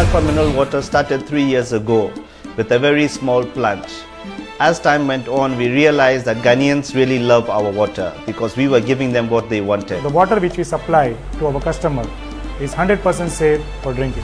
Aqua Mineral Water started 3 years ago with a very small plant. As time went on, we realized that Ghanaians really love our water because we were giving them what they wanted. The water which we supply to our customer is 100% safe for drinking.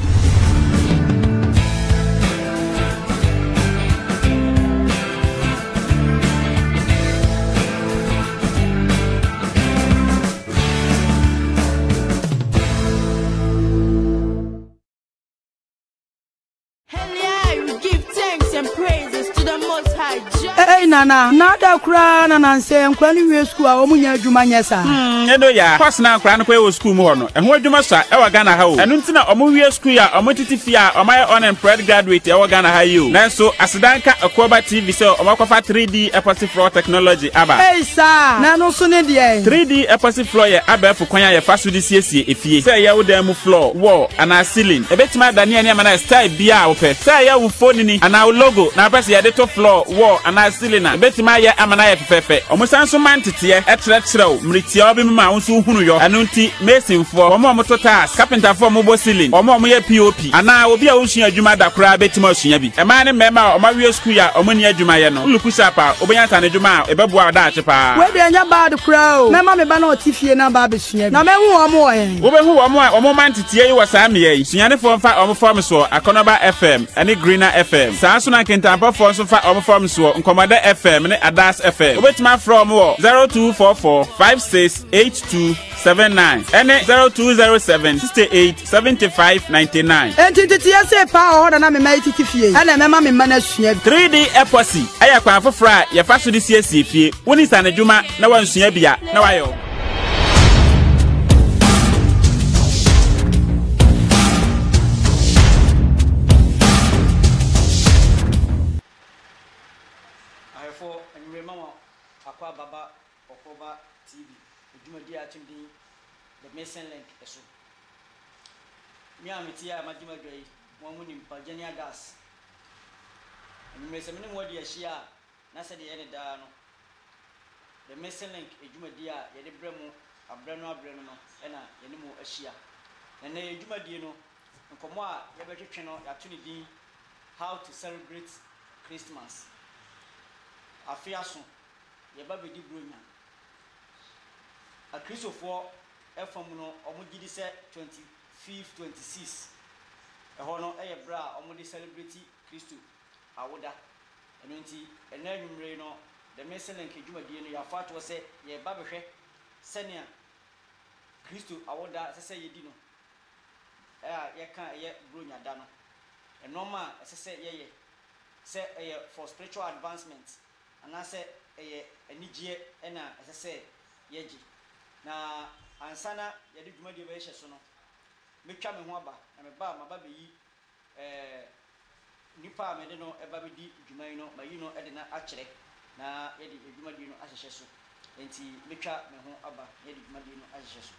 Hey nana, nada kura na nanse nkwa ni we school a omunya adwuma nyesa. Edo ya, course na nkwa no kwa school mu ho no. Eho adwuma sa e wa Ghana ha o. Enu ntina omu wie school ya omu titifi a omay unemployed graduate e wa Ghana ha yo. Nanso asidanka Akoba TV se omakwafa 3D epoxy floor technology aba. Hey sir, na no so ne de 3D epoxy floor ye aba fu kwanya ye fa so de siesie efie. Se ye wo dan mu floor, wall ana ceiling. Ebetima dane ane ama na style bia wo pe. Se ye wo phone ni ana logo na pese ye de to floor, wall ana ceiling na. Ebetima ye amana ye fefefe. Omusanso mantete etrechrew mritia obi ma wonso hunu yo. Anu nti mason fo omo moto task carpenter fo mo bo ceiling omo ye POP ana obi a wonsua adwuma da kora betima osua bi. E ma ne mema omo wie school ya omo ni adwuma ye no. Luku sapa obenya tane adwuma ebeboa da achepa. We de anya bad crow. Mema me ba na otifie na ba besua bi. Na mehu omo en. Wo behu omo mantete yi wo saa me yi. Sunyane fo mfa omo form so Akonoba FM ane Greener FM. Saa so na kentampa fo so fa omo form so Nkomoda FM ne Adas FM. Obetima from 0244 568279 ene 0207 68 75 99. Entity say pa ho na me mai titifie. Ana mema me ma na sua bi. 3D epoxy aya kwa afofra ye fa so de siesie fie. Woni sanadwuma na wansua bia na wayo. Baba Akoba TV, Jumadi attending the Mason Link. Miamitia, Majima Gray, one winning Pagania Gas. And you may say, what dear Shia, Nasa the Edano. The Mason Link, a Jumadia, Yedibremo, a Breno Breno, and a Yenimu Ashia. And a Jumadino, and Comwa, Yabati channel, Yatunidi, how to celebrate Christmas. A fiasco. Yaba be di bronya a Christopher efom no omugidi se 25 26 e ho no e bra omudi celebrate Christo awoda eno nti ena nwumre no the Mason Link dwumadie no ya fato se ye ba behwe senia Christo awoda se yedi no ye kan ye bronya da no enoma se ye se for spiritual advancement and I say enijie ena asese yeji na ansana yedi dwumadi be hye so no metwa me ho aba na me ba ma ba be yi nipa me de no eba be di dwumai no ma yi no ede na akere na yedi dwumadi no ahye so enti metwa me ho aba yedi dwumadi no ahye so.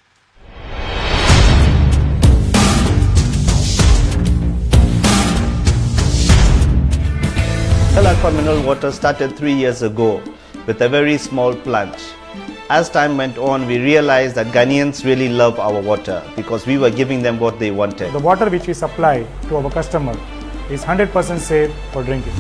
Aqua Mineral Water started 3 years ago with a very small plant. As time went on, we realized that Ghanaians really love our water because we were giving them what they wanted. The water which we supply to our customer is 100% safe for drinking.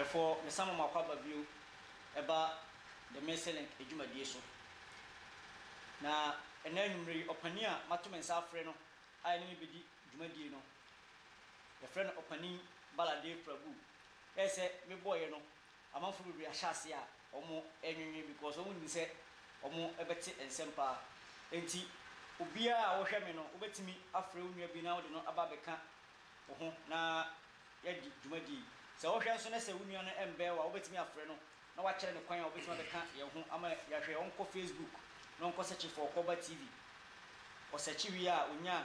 For the summer of our view about the Mason Link Jumadie so. Na enumri opania matumen sa freno I name be Jumadie no. The friend opani balade prabu. E say me boy no amanfo bi ahase a omo enwenwe because omo ni say omo ebeti ensempa enti obia a wo hwe me no obetimi afre onua bi na wo de no aba beka ho na yedi Jumadie. So wo hwe so na se wunua no embe wa obetimi afre no na wa kire ne kwan obetimi beka ye ho ama ya hwe onko Facebook no onko search for Akoba TV o search wi a onya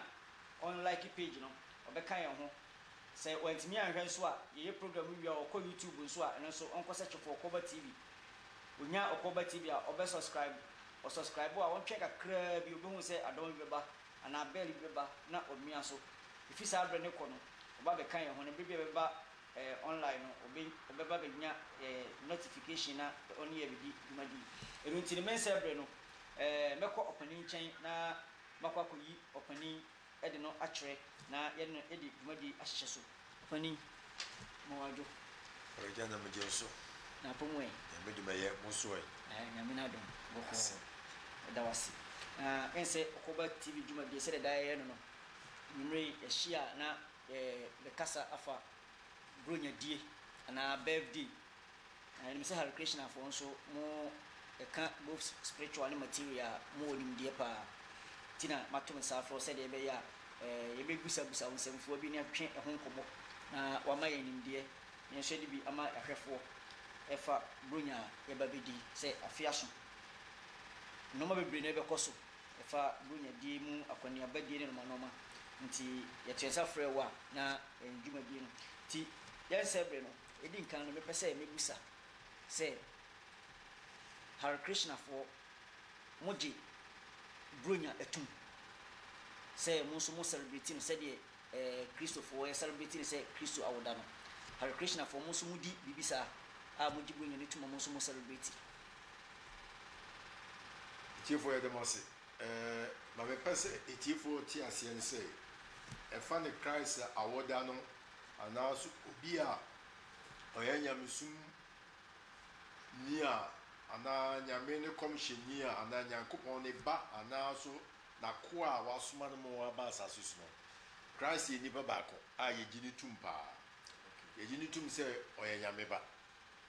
on like page no obeka ye ho se wantimi anhwe so a ye program wi a okọ YouTube so a eno so onko search for Akoba TV onya Okoba TV a obe subscribe o subscribe a won check akra bi obi hu say adon beba ana bell beba na omia so ifi sa abre ne ko no oba be kan ye ho ne bi beba online no obeba be nya notification na oni ye bi dumadi enu ntini men say abre no mekọ opening chain na makwa koyi opening ede no atwere na ye no edi dumadi ahyehye so opening mo wajo Regina Majoso. na pomwe Ya meduma ye muso e. nyame na dom boko da wasi ense Okoba TV dumadi se da ye no no nimre ehia na the kasa afa bronya die na birthday and say Krishna for so mo both spiritual and material mo onim die pa tina matum sa for said e be ya ye be gusa wonsemfo bi ne atwe ho nkomo na wa ma yenim die ne hwede bi ama ahwefo efa bronya ye ba bedi say afiaso no ma bebre ne be koso efa bronya die mu akwani abadie ne no ma nti ye twensa frɛ wa na ndwumadi no ti ye sebre no edi nkan no me pese me busa se Krishna for moji bronya etum se muso mo celebrating se de Christo for celebrating se Christo awoda no Krishna for muso mudi bibisa a moji bronya etum muso mo celebrate Tifo ya demose ma me pese etifo ti ase nse e fa ne Christ awoda no anaso obi a oyanya misum ni a ana nyame ne komhyeni a ana nyankopon ne ba anaso na ko a wasoma no mo aba asasusu no Christ ye nipa baako a ye gini tumpa ye gini tum se oyanyame ba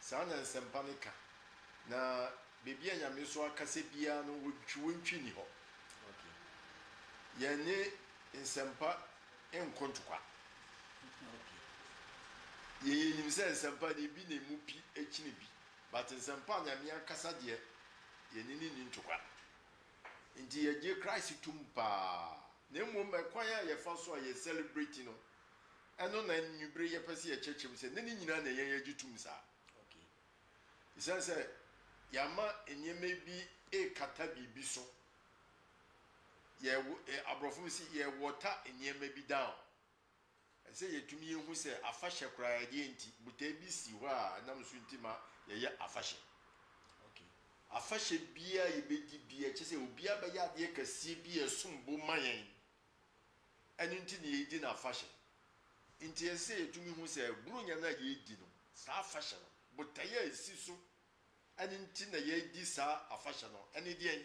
sa na nsempa ne ka na bebi anyame so akase bia no wotwi ni ho ye ne nsempa enkontukwa ye nim se nsempa ne bi na mu pi ekini bi but nsempa nyame akasa de ye ni ntukwa nti ye je Christ tumpa na mu mekwan ya ye fa so ye celebrate no eno na nyubre ye pese ye chechim se ne nyina na ye gitum sa okay isanse yama enyeme bi kata bibi so ye abrofum si ye water enyeme bi down ese ye tumi ye hu se afahye kra ye enti buta bi si ho a nam so ntima ye afahye okay afahye bia ye bedi bia chese obi abaya de kase bi esumbo mayen enu nti ne ye di na afahye nti ese ye tumi hu se brunya na ye di no sa afahye no buta ye esi so enu nti na ye di sa afahye no enu di en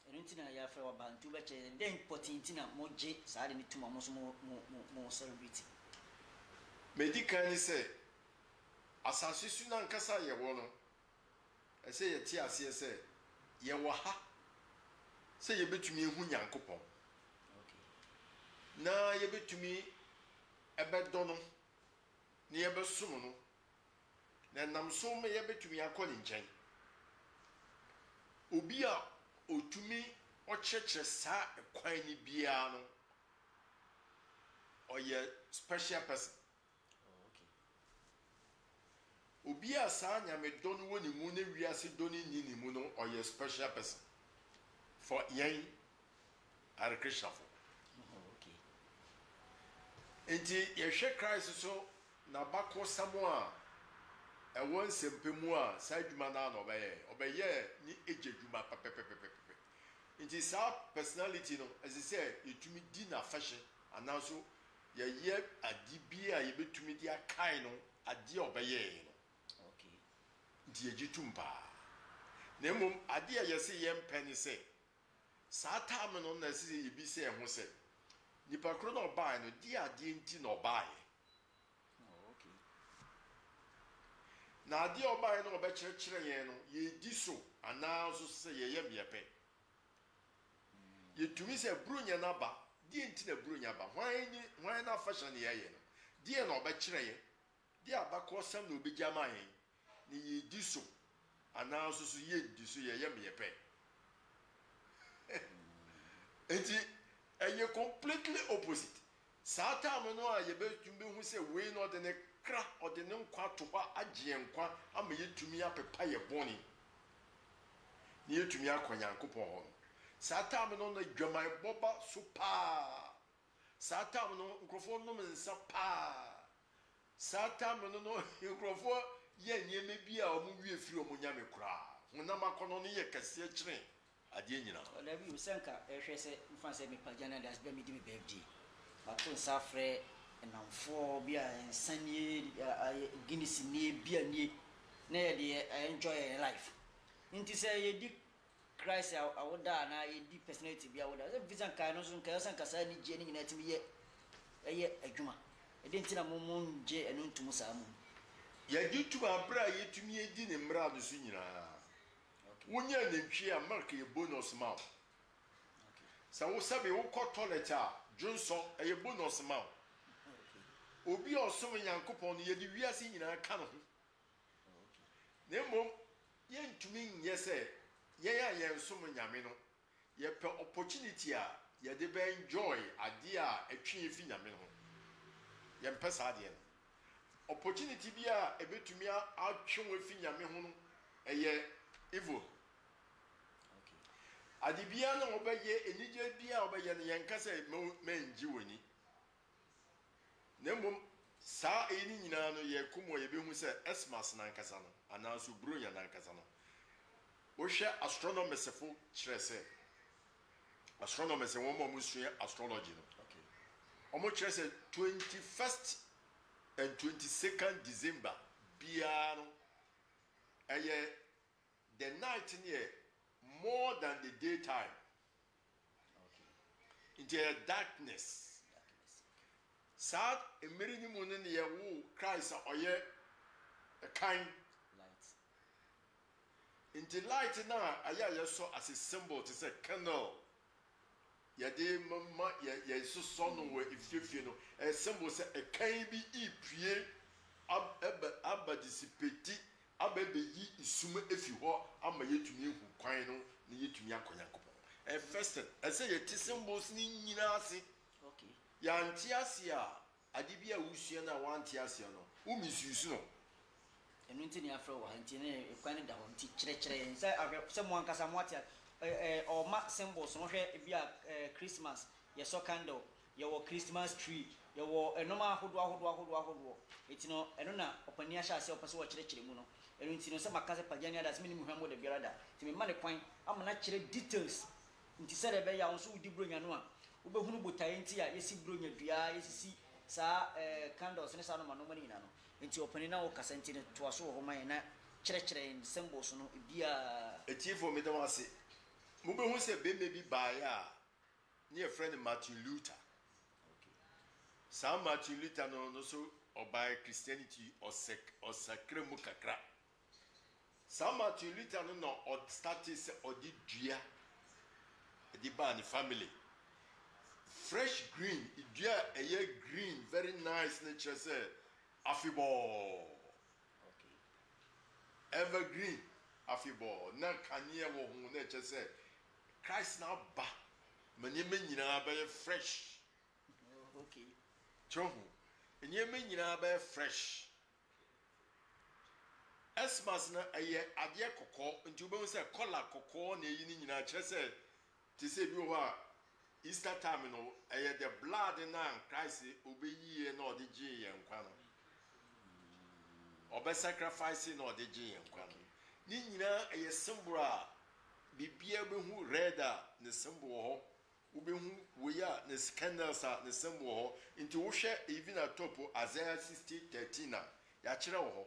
enu nti na ya fa wa bantu be che den important na moje sa de mituma mo so mo celebrate medical ni se asase su na nkasa ye wo no ese ye ti ase se ye wo ha se ye betumi ehu nyankopon okay na ye betumi ebedo no ne ye besum no na nam so me ye betumi akọ ne nchen obi a otumi ochechre sa kwan ni bia no oye special person obi a sa nyame do no woni mu na wiase do ni mu no oye special person for yen Krishna for okay enti ye hwe Christ so na bako samoa e won sempemu a sa dwuma na no obeye ni ejadwuma pepepepepe enti sa personality no as I say etumi di na fashion anaso ye adi a ye betumi di akai no adi obeye no okay nti ejitumpa na mum ade a yesi ye mpani se sa time no na se ye bi se ho se nipa kro no ba no di ade nti no ba ye okay na ade oba no oba kire ye no ye di so ana so se ye ye miepe ye tumi se brunya na ba di nti na brunya ba hwan na fashion ye ye no di na oba kire ye di abako sam na obi jama ye ni ye di so ana so ye di so ye ye miepe enti eye completely opposite sa time no a ye betumbe hu se we no de ne kra o de ne nkwa to ba agye nkwa ama ye tumi apepa ye boni ne yɛtumi akɔ nyankopɔn hɔ no saa time no na dwaman bɔba so paa saa time no nkurɔfoɔ nom nsa paa saa time no no nkurɔfoɔ yɛ nneɛma bi a ɔmo wie firi ɔmo nyame koraa honam akɔnɔ no yɛ kɛseɛ kyerɛ adeɛ nyina ɔdabi usanka ɛhwɛ sɛ mfa sɛ mepagya das bɛ medi me birthday bato nsa frɛ ɛnamfoɔ bi a nsanie guinness nie bia nie na yɛde enjoy life nti sɛ yɛdi Christ awoda na yɛdi personality bi awoda sɛ visa nkae no so nkae sanka saa ni gye ne nyina timi yɛ ɛyɛ adwuma ɛde nti na mo ngye ɛno ntum saa mu yɛgye tuma abra a yɛtumi yɛdi ne mmara no so nyinaa wonya nantwie a mark yɛ bonus ma sɛ wo sɛbe wokɔ toilet a dwonsɔ ɛyɛ bonus ma obi a ɔsom nyankopɔn no yɛde wiase nyinaa ka no ho na mmom yɛntumi nyɛ sɛ yɛyɛ a yɛnsom nyame no yɛpɛ opportunity a yɛde bɛ enjoy adeɛ a ɛtwe fi nyame no yɛmpɛ saa adeɛ no opportunity bi a ɛbɛtumi atwe wo fi nyame ho no ɛyɛ evil ade bia na wɔbɛyɛ enigye bia wɔbɛyɛ no yɛnka sɛ mɛngye w'ani na mmom saa ɛyi ne nyinaa no yɛkom wɔ yɛbɛhu sɛ esmas nankasa no anaasɛ bronya nankasa no wohwɛ astronomers fo kyerɛ sɛ astronomers wɔn a wɔsua astrology no ɔmo kyerɛ sɛ 21st and 22nd December biara no ɛyɛ the night near more than the daytime into darkness sad emeri ni mu ne yɛwo Christ a ɔyɛ a kind light into light na aya yɛsɔ as a symbol to say candle yɛde mama yɛso sɔ no wɔ efiefie no a symbol sɛ a kind bi ipue aba dissipate ababeyi isuma efi hɔ ama yɛtumi ehu kwan no na yɛtumi akɔnyankopɔn first ɛsɛ yɛte symbols ni nyina ase okay yɛante ase a ade bi a wusua na wante ase no womisusu no ɛno nti ne afrɛ wɔ nti ne kwan ne da hɔ nti kyerɛkyerɛ sɛ mo ankasa mo ate ɔma symbols no hwɛ bi a Christmas yɛsɔ candle yɛwɔ Christmas tree yɛwɔ ɛnoma ahodoɔ eti no ɛno na ɔpani ahyɛ ase ɔpɛ sɛ wɔkyerɛkyerɛ mu no ɛno nti no sɛ maka sɛ pagya ne ada sɛ menim hwɛ mo da biara da nti mema ne kwan ama na kyerɛ details nti sɛ dɛ bɛyɛ a wo nso wodi bronya no a wobɛhunu botaeɛ nti a yɛsi bronya dua yɛsisi saa candles ne saa no ma no mani nyina no nti ɔpani na wo kasa nti no toa so wɔ hɔ ma yɛ na kyerɛkyerɛ symbols no bia etiefo me dama ase mo bɛhu sɛ bɛmɛ bi baeɛ a ne yɛ friend Martin Luther Sam Martin Luther no so ɔbaa Christianity ɔsakra mu kakra Sam Martin Luther no na ɔstarte sɛ ɔde dua ɛde baa ne family fresh green dua ɛyɛ green very nice ne kyerɛ sɛ afibɔ evergreen afibɔ na kanea wɔ ho na kyerɛ sɛ Christ na ba ma nneɛma nyinaa bɛyɛ fresh okay Chohu, nneɛma nyinaa bɛyɛ fresh. Esmas na ɛyɛ adeɛ kɔkɔɔ nti wobɛhu sɛ kɔla kɔkɔɔ na ɛyi ne nyinaa kyerɛ sɛ te sɛ bi wɔ hɔ a Easter time no ɛyɛ the blood na Christ obɛyie na ɔde gye yɛn nkwa no. Ɔbɛ sacrifice na ɔde gye yɛn nkwa no. Ne nyinaa ɛyɛ symbol a bibia bɛhu red a ne symbol wɔ hɔ. Ubehu weya ne scandals a ne symbol ho nti wo hwɛ even atop Isaiah 60:13 na ya kyerɛ wo ho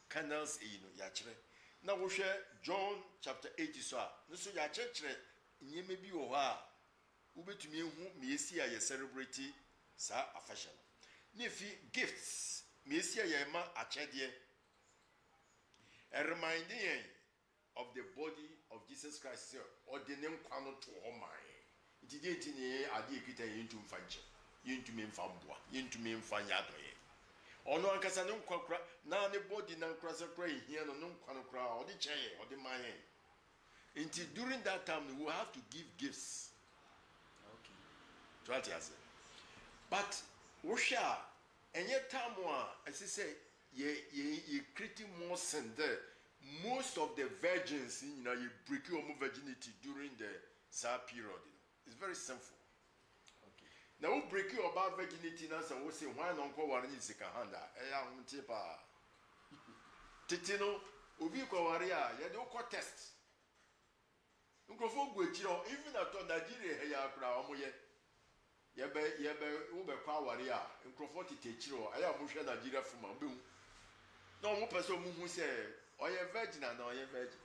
candles e no ya kyerɛ na wo hwɛ John chapter 8 so a no so ya kyerɛ nyema bi wo ho a ubetumi ehu miesi a ye celebrate sa afashion ne fi gifts miesi a ye ma akyɛdeɛ reminding of the body of Jesus Christ or the name kwano to ho man Iti denti ne ade ekita yentum fanche yentum emfa mboa yentum emfa nyadoye ono ankasa ne nkwakura na ne body na nkrasa kura ehia no ne nkwa no kura odi cheye odi man enti during that time we will have to give gifts okay try to say but wosha enye time a esi say ye create more sin there most of the virgins, you know, you break your virginity during the sad period. You know, it's very sinful. Okay. Now, we break your bad virginity, now, so we say, why not go one in second hand? I'm tipa. Titino, Ubi Kowaria, you don't contest. Even at Nigeria, here, Pramoye. Yebe, Ube Kawaria, in Crofoti Techiro, I am Musha Nigeria from a boom. No one person who say, or a virgin and or a virgin.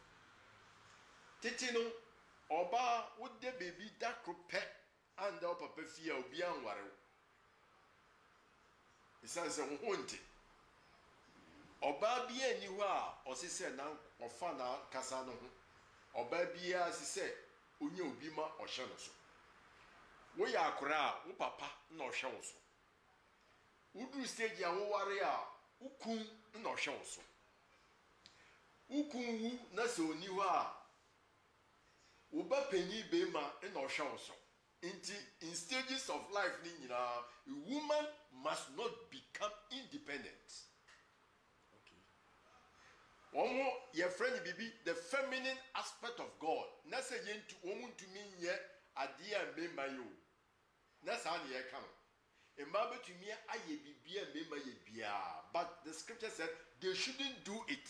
Titino, Oba, would there be that croupet and up a fear beyond water? It says a haunting. Oba be anywhere, or she said now, or Fana Casano, or baby as he said, Unyo Bima or Shanoso. We are cra, o papa, no shows. Would you stage your warrior? Ukun no shows. Ukun naso niwa. Uba penny bema no shows. In stages of life, a woman must not become independent. Okay. One more, your friend Bibi, the feminine aspect of God. Nasa yen to woman to me ye adia me mayo. Nasa ni ye come. Emmabe to me aye bibia me maye bia. But the scripture said they shouldn't do it.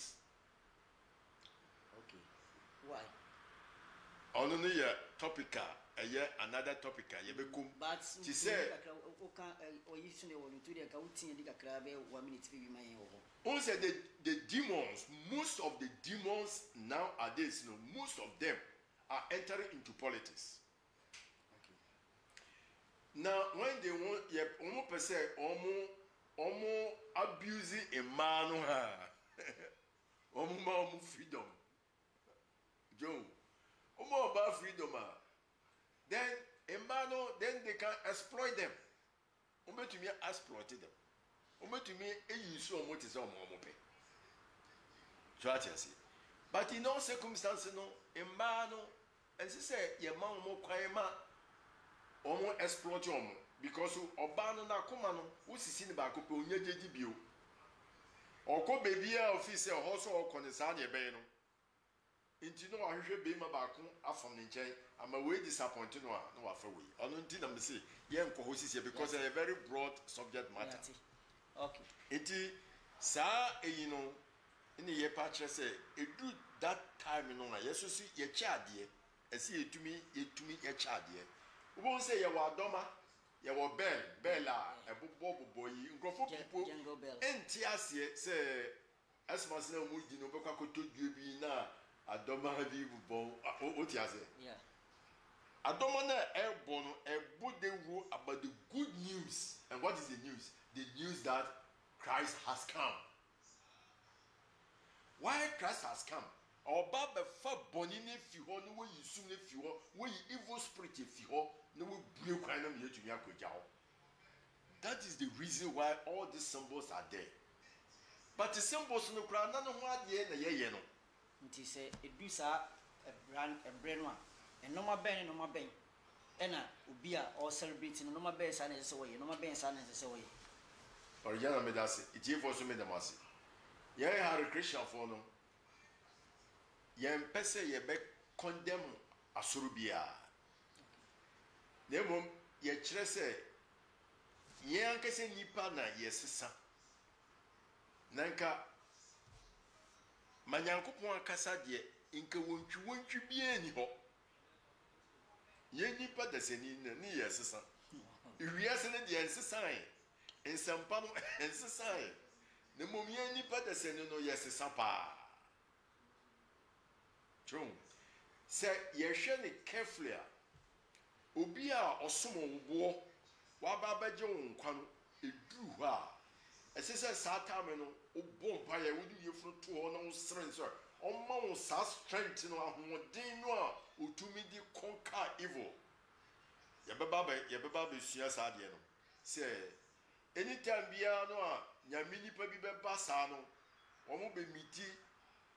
Okay. Why? Only a topica, a year another topica. You become. But she said, or you should know to the accounting and the crab 1 minute to be my own. Also, the demons, most of the demons nowadays, most of them are entering into politics. Okay. Now, when they want, almost per se, almost abusing a man, almost freedom. Joe. More about freedom, then then they can exploit them. To me, exploited them. To me, you saw what is on Momope. So I see. But in all circumstances, no, and she said, your mom more quiet, almost exploit you because Obano Nakumano, who's seen back up on your debut. Or co baby officer, also or Conisania Beno. Into no, I should be my back from the chain. I'm a way disappointed. No, after we. I don't think I'm saying, yeah, because it's a very broad subject matter. Okay. It is, sir, you know, in the year patch, I say, it do that time, you know, yes, you see, your child, dear. I see it to me, your child, dear. We won't say you are Doma, you are Bella, a boy, you go for people, and Tiasia say, as much as we do not go to you be now. I don't know if you what you say. Yeah. I don't want to airborne a good rule about the good news. And what is the news? The news that Christ has come. Why Christ has come? Or Baba for bonini if you know where you soon if you where you evil spirit if you no blue kind of to me. That is the reason why all these symbols are there. But the symbols no crown none of what ye no. Nti say edu sa ebre no a enoma ben ena obi a or celebrating enoma ben sa na se wo ye enoma ben sa na se wo ye original me dase iti for so me dem ase ye Hare Krishna for no ye mpese ye be condemn asoro bia nemom ye kire se ye ankese nipa na ye sesa nanka Manyankopon akasa de inka wontwi bia ni ho ye nipa da seni ni yesesa iwiase ne de ensesan ensampa no ensesan ne mom ye nipa da seni no yesesa pa trum se ye hwe ne carefully obi a osomo wo wa ba baje won kwa no edu ho a esese satame no obompa ye wodi yefunu to ho no sren so omma wo sa strength no ahoden no a otumi di conquer evil ye beba be sua sa de no se anytime bia no a nyame nipa bi beba sa no omo be miti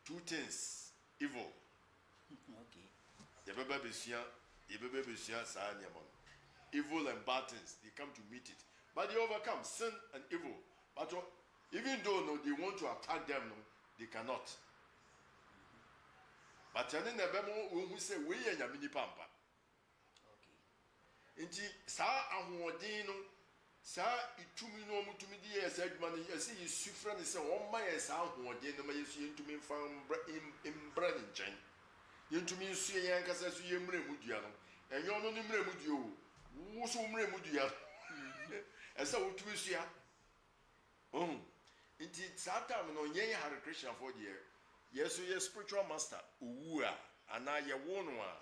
two things evil. Okay. Ye beba be sua sa nyama evil and bad things, they come to meet it, but they overcome sin and evil. But even though no, they want to attack them, no, they cannot. but ene na be mo who say we ye nyame ni pampa. Okay. Nti saa ahoɔden no saa itumi no mutumi di ye saa adwuma no yesi yesufra ne se wɔn ma ye saa ahoɔden no ma yesu yentumi mfa mbra ne nkyɛn. Yentumi nsu ye yankasa su ye mmerɛ mu dua no. Enyo no ne mmerɛ mu dua o. Wo so mmerɛ mu dua. Esa wotumi sua. Nti saa time no yen Hare Krishna for the yesu ye spiritual master owu a ana ye wo no a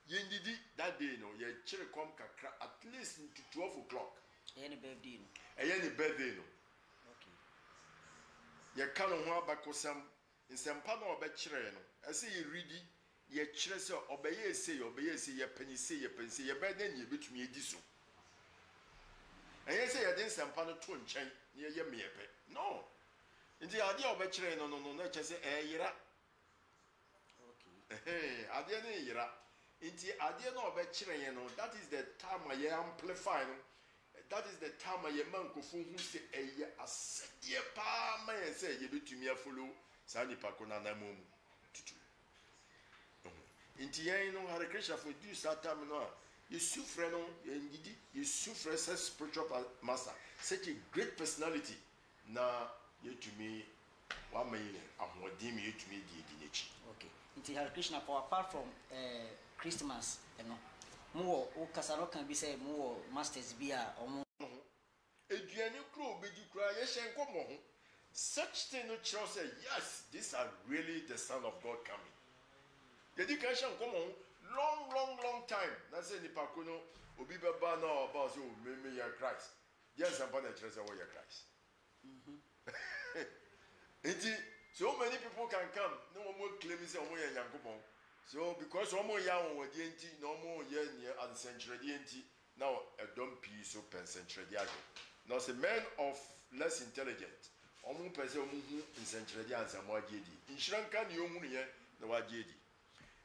yendidi that day no ye chire kom kakra at least into 12 o'clock. Any birthday no. Any birthday no. Okay. Ye kan ho abakosam nsempa na obekire no. Ese ye ready ye chire se obeye ese ye panise ye beda ni betumi edi so. Enye se ye den nsempa no to nkyɛn na ye meepe. No. Nti ade a obekire no na kyese yira. Okay. Ade na yira. Nti ade na obekire ye no, that is the time I amplify no. That is the time I man kofu hu se eye asede pa ma ye se ye betumi afolo sa nipa ko na namu tutu. Nti yen no Hare Krishna for do that time no you suffer no ndidi you suffer as spiritual master, such a great personality na yetumi wa mayin ahodim yetumi di nechi. Okay. Nti Hare Krishna for apart from Christmas no mo o kasaro kan bi say mo masters bi a omo eduane kro obedi kra ye hyen komo ho such thing no chiro say yes these are really the son of God coming. Yedi kan hyen komo long time na say nipa ko no obi beba na about so me ya Christ yes am na chiro say we ya Christ. So many people can come no more claim say omo ya Nyankopon. So because omo ya won wadi enti na omo ye ne ansentredi enti now a don't be so pensentredi ajo. Now say men of less intelligent omo pese omo hu nsentredi ansamo agedi. Inshranka ne ohunu ye na wagedi.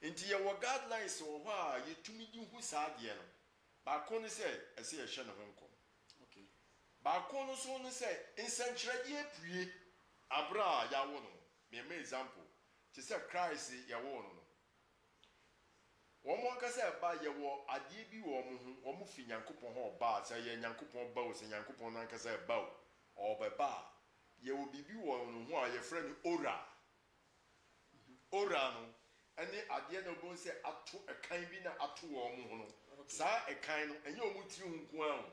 Enti ye wo guidelines so ho a yetumi di hu saade no. Ba ko ne say ese ye hye ne ho nkom. Okay. Ba ko no so ne say nsentredi apue abra ya wo no. Me example. Ti say Christ ya wo no. Womo nkasa ba ye wo ade bi wo mo hu wo mo fi Nyankopon ho ba say ye Nyankopon ba wo say Nyankopon na nkasa ba wo obeba ye wo bibi wo no ho a ye friend ora no ene ade na bo say ato ekan bi na ato wo mo hu no sa ekan no enye o mo ti hu nko an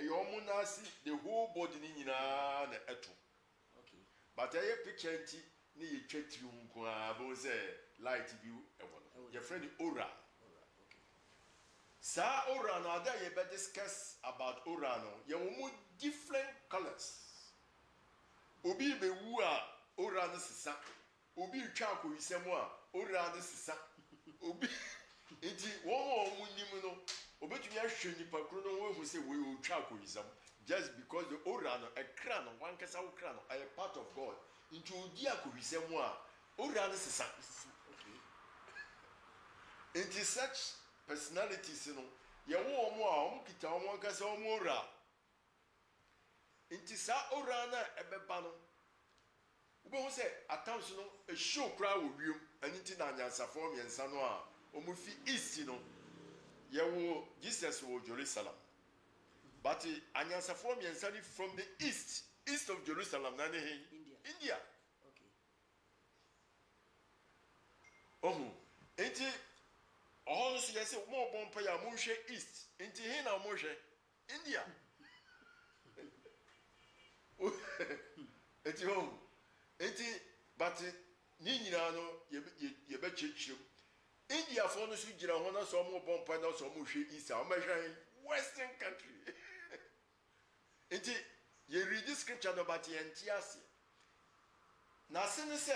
eye o mo na si the whole body ni nyina na eto. Okay. But ye picture nti ni ye twetri hu nko an bo say light bi e wo no ye friend ora. Sa ora no ada ye be discuss about ora no ye wo different colors. Obi be wu a ora no sisa. Obi twa akowisem a ora no sisa. Obi enti wo mo nim no obetumi ahwe nipa kro no wo hu se we o twa akowisem just because the ora no ekra no wan kasa wo kra no a part of God. Enti odi akowisem a ora no sisa. Okay. Enti such personalities no ye wo omo a omo kita omo kasa omo ora inti sa ora na ebeba no ube ho se attempts no e show kra wo wiem aniti na anyansafo miensa no a omo fi east no ye wo Jesus wo Jerusalem but anyansafo miensa ni from the east of Jerusalem na ne India. Okay. Oh enti oh, so yes, more bompa ya mushe east. Inti hina mushe India. Eti home. Eti but nyina no ye be chichim. India for no su gira ho na so mo bompa na so mushe east. O mehwan western country. Eti ye read this scripture no but ye ntiase. Na sin say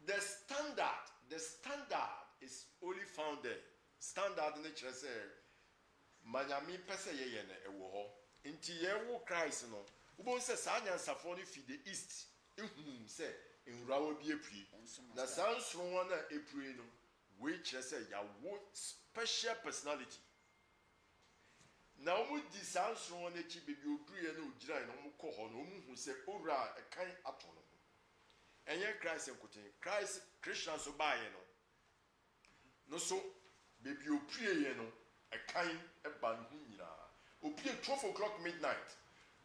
the standard is only found there. Standard nature say manyami pese ye ne ewo ho. Nti ye wo Christ no. Ubo se sa nyansafo no fi the east. Ehum se enwurawo bi epui. Na sanso won na epui no we kire say ya wo special personality. Na omu di sanso won echi bebi odruye na ogira no mu kɔ hɔ no omu hu se owura ekan ato no. Enye Christ enkoten Christ Christian so baaye no no so baby opie ye no a kind e ban hu nyina opie 12 o'clock midnight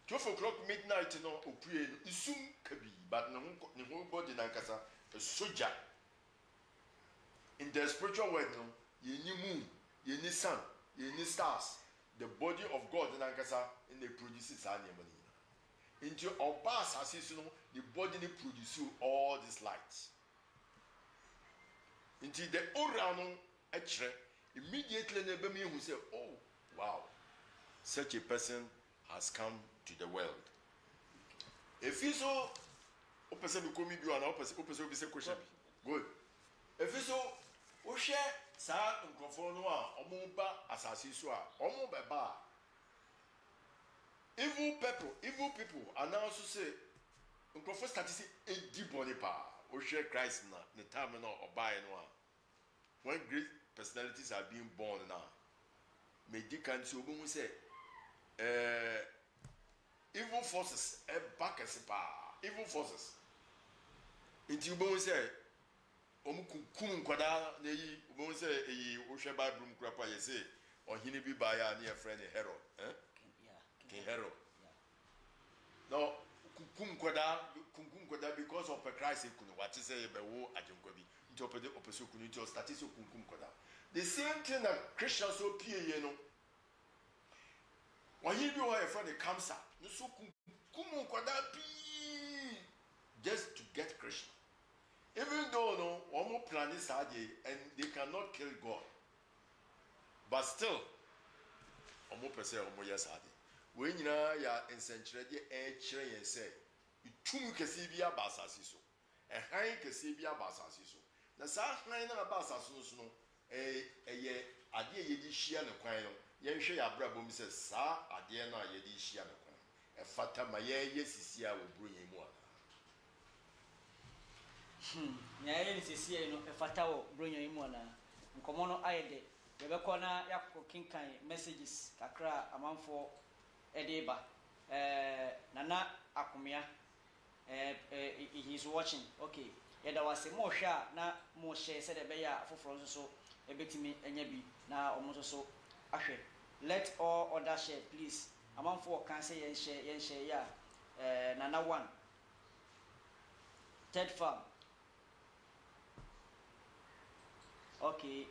12 o'clock midnight no opie no isum kabi but ne ho body na kasa a soldier in the spiritual world no ye ni moon ye ni sun ye ni stars the body of God na kasa in the produces animal into our past assist no the body ni produce all this light into the aura no actually immediately never me who say oh wow such a person has come to the world if you so o person be come bi o person be say question good if you so o share sa nkrofo no a omo ba asase so a omo be ba evil people and now so say nkrofo start say edi boni pa o share Christ na the time no obai no a when great personalities are being born now medical so obo say evil forces back as pa evil forces into obo say omukum kwada na yi obo say eyi o hwe bible mu kura pa ye say ohine bi ba ya na your friend Herod King Herod no kukum kwada because of Christ kunu what say be wo ajenkwa bi into opeso kunu into statistics kukum kwada the same thing that Christians so pie ye no when he be your friend Kamsa no so kukum kwada bi just to get Christian even though no one plan this idea and they cannot kill God but still omo pese omo yes idea we nyina ya ensenkyerede kire yen say itum kese bi abasase so han kese bi abasase so na sa han na abasase so no ye ade ye di hia ne kwan no yen hwe ya bra bom say sa ade na ye di hia ne kwan fata ma ye sisi a oburu yen mu nya ye sisi no fata wo bronyo yen mu na nkomo no ayede ye be ko na yakko kinkan messages kakra amanfo Edeba Nana Akumia he's watching. Okay. Yada was a more share na more share said a bear for frozen so a bit me and yabi na almost so ashe. Let all other share please. Among four can say and share ya Nana 1 third farm. Okay.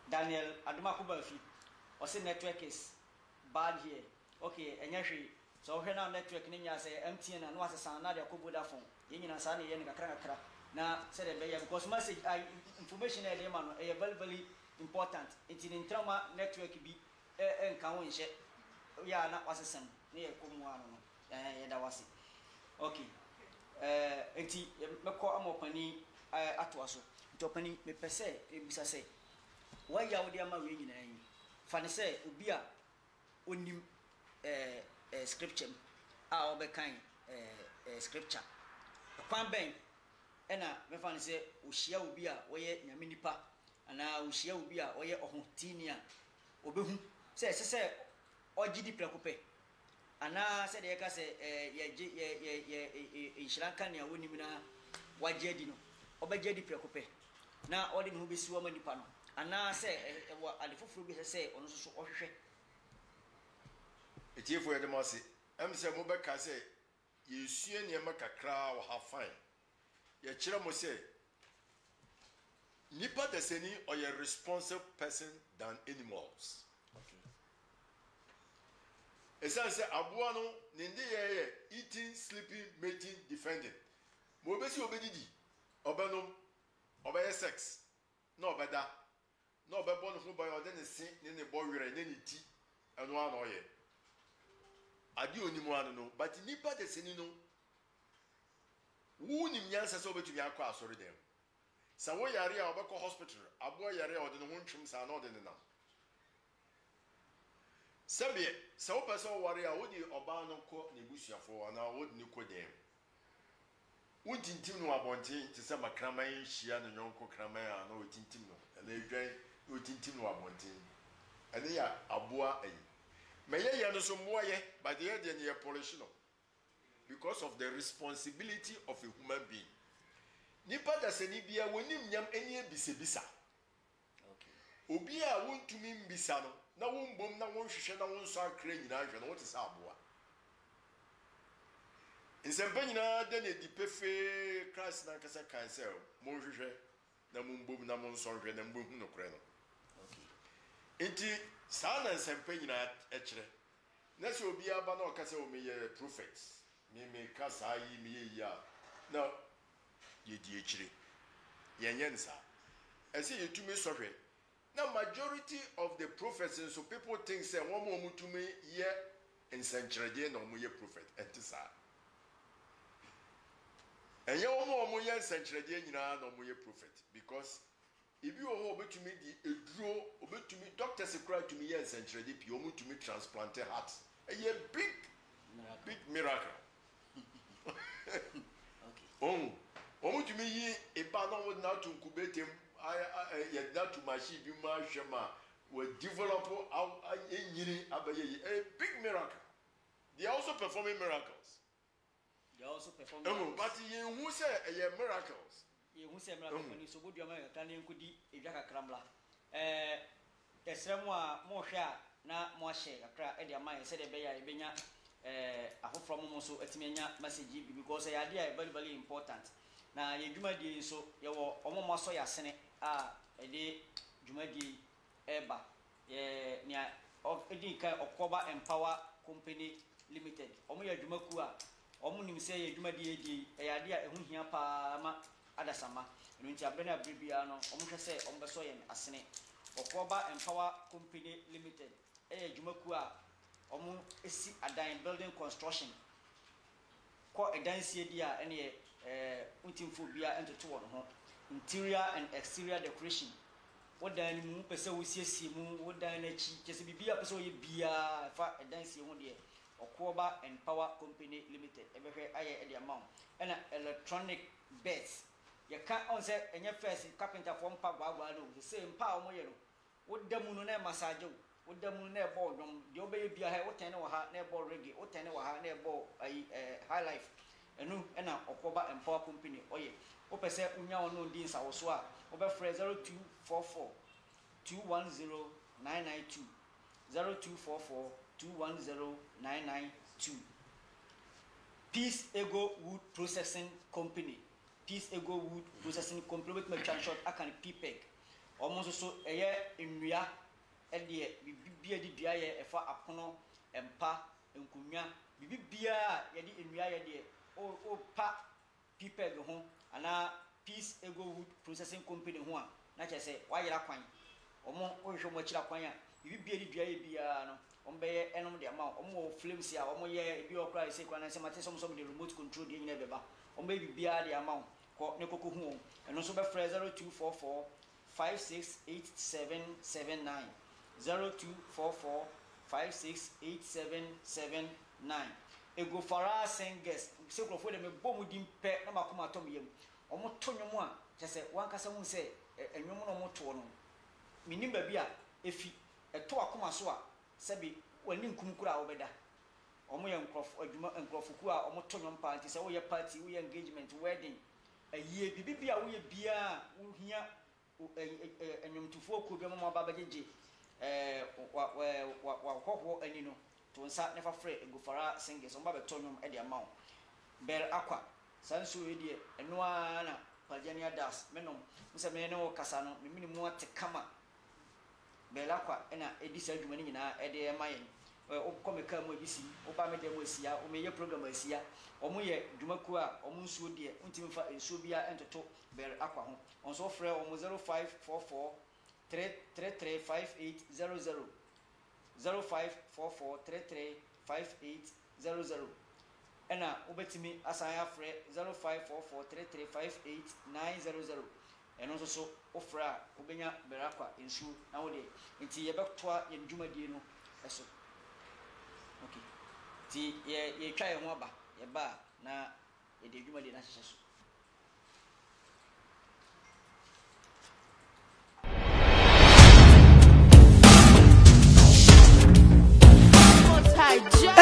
Daniel Adumakubafi or say network is bad here. Okay, enyashi so hwe na network ni nya say MTN na no asesa na de akoboda phone ye nyina sa na ye nka kra na say de be because message information e dey ma no e very very important it in trauma network bi enka won hye ya na wasesam na ye komu ano no ye da wase okay enti mekọ amopani atoaso ntopani me pese e bisa say why ya wo de ama we nyina yin fa ne say obi a onim scripture obekan scripture kwan ben ena me fa ne say ohia obi a woye nyame nipa ana ohia obi a woye ohotini a obehu say ogidi prekope ana say de ka say ye inshranka ne awoni na waje di no obeje di prekope na odi no besi wo manipa no ana say alifofuru bi say ono so ohwehwe etiefo ye demase am say mo be ka say yesue ne makakra wo ha fine ye kire mo say nipa deseni or a responsible person than animals. Okay. Essentially, abuano ninde ye eating, sleeping, mating, defending. Mo besi obedidi, obenom, obeye sex, no obeda, no obebo no by odene sin, ne boy were ne ti, eno an oye. Adi onimu anu no, but nipa deseni no. Wu nim nyansa so betumi akwa asori dem. Sa wo yare a obekọ hospital, abo yare a ode no hontwum sa na ode ne nam. Sabie, sa wo pese wo ware a wodi oba no kọ ne busuafo na wodi ne kọ dem. Wontintim no abonten te se makraman hia no nyonko kraman a na wotintim no. Na edwan wotintim no abonten. Ene ya aboa ayi. Meye ye no so moye, but ye de ne polish no. Because of the responsibility of a human being. Nipa da seni bia wonim nyam eni ebisebisa. Okay. obi a wontumi mbisa no na wombom na wonhwehwe na wonso akra nyina hwe no wote sa aboa nsempa nyina de ne di pefe Christ na kasa cancel monhwehwe na mombom na monso hwe na mbohu no kore no enti saa na nsempa nyina ekire na se obi aba na okasa o meye prophets me kasa yi me ya na ye di ekire yenye nsa ese yetumi sohwe na majority of the prophets and so people think say one more mutumi ye ensankyerede na omo ye prophet entisa enye omo ye ensankyerede nyina na omo ye prophet because if you ho obetumi di eduro obetumi doctors cry to me ye ensankyerede pi omo tumi transplant heart a big miracle okay omo tumi yi eba na wo na to incubatem that to machine be shema will develop a big miracle. They are also performing miracles. They are also performing but who say miracles? Who say miracles? When you so good, you can could be a cramla. The same one more share, na more share, a crack at your mind, said a benya, a hope from also at Mena message because the idea is very, very important. Now, you do so you were almost so sene a day Jumadi Eba near of Edinka Okoba and Power Company Limited. Omoya Jumakua, Omunim say Jumadi, a idea a Hunia Pama Adasama, and when Jabena Bibiano, Omuka say Ombasoyan Asene, Okoba and Power Company Limited, a Jumakua, Omu Esi Adain Building Construction. Quite a dance idea any phobia and to one interior and exterior decoration. What then mu pese we see mu what then just be a person be a dance one day Okoba and Power Company Limited. Every the amount and electronic beds. You can't answer and your first carpenter from Pagwalo, the same power moyeno. What the moon massage, what the moon board, the obey be a what ten or her near reggae, what ten or her near high life. And Okoba and Power Company. Oh, yeah. Open say, Unya no dins our swa. Over 0244 210 992 0244 210 992. Peace Ego Wood Processing Company. Peace Ego Wood Processing Company with my short I can PPEG. Almost so a year in Ria, and the beer the dia a far apono and pa and kunya. Bibia yadi in Ria. Oh, pa PPEG home and Peace Ego Wood Processing Company one. Not just say, why you are quite. Omo, show much la quanya. If you be a diano, Ombe, and on the amount, Omo flames here, Omo, yeah, if you are crying, say, when I say, some of the remote control in never, or maybe be the amount, called Neko home, and also by 0244 568779 0244 568779. Ego fara singers, several for them a bomb with him pet, no macuma tomium. Omo tonyo just say one casa won't say, and no more tono. Minimba bia, if he a toa coma soa, Sabi, when in Kumkura obeda. Omo and Crofukua, Omo tonyo party, so your party, we engagement, wedding. A year, bibia, we beer, here, and you to four could be more babaji, what and you know. To insert never afraid and go for our singers on Babatonium at the amount. Bear aqua, Sansu idiot, and Noana, Pagania das, Menom, Mr. Meno Casano, the minimum to come up. Bear aqua, and a decent winning at the mine. Well, Comica Moisi, Obama de Mosia, or may your program Mosia, or Moye, Dumakua, or Munsu dear, Untimfa, and Subia and to talk, Bear aqua, on so frail, 0544 3335800. 0544 3335800. And now, Ubetimi as I have 0544 3358900. And also offer Ubenya Berakwa in shoe nowadays. Until you back to in Jumadino. Okay. See, ye try a waba, ye bar, na a de Jumadina.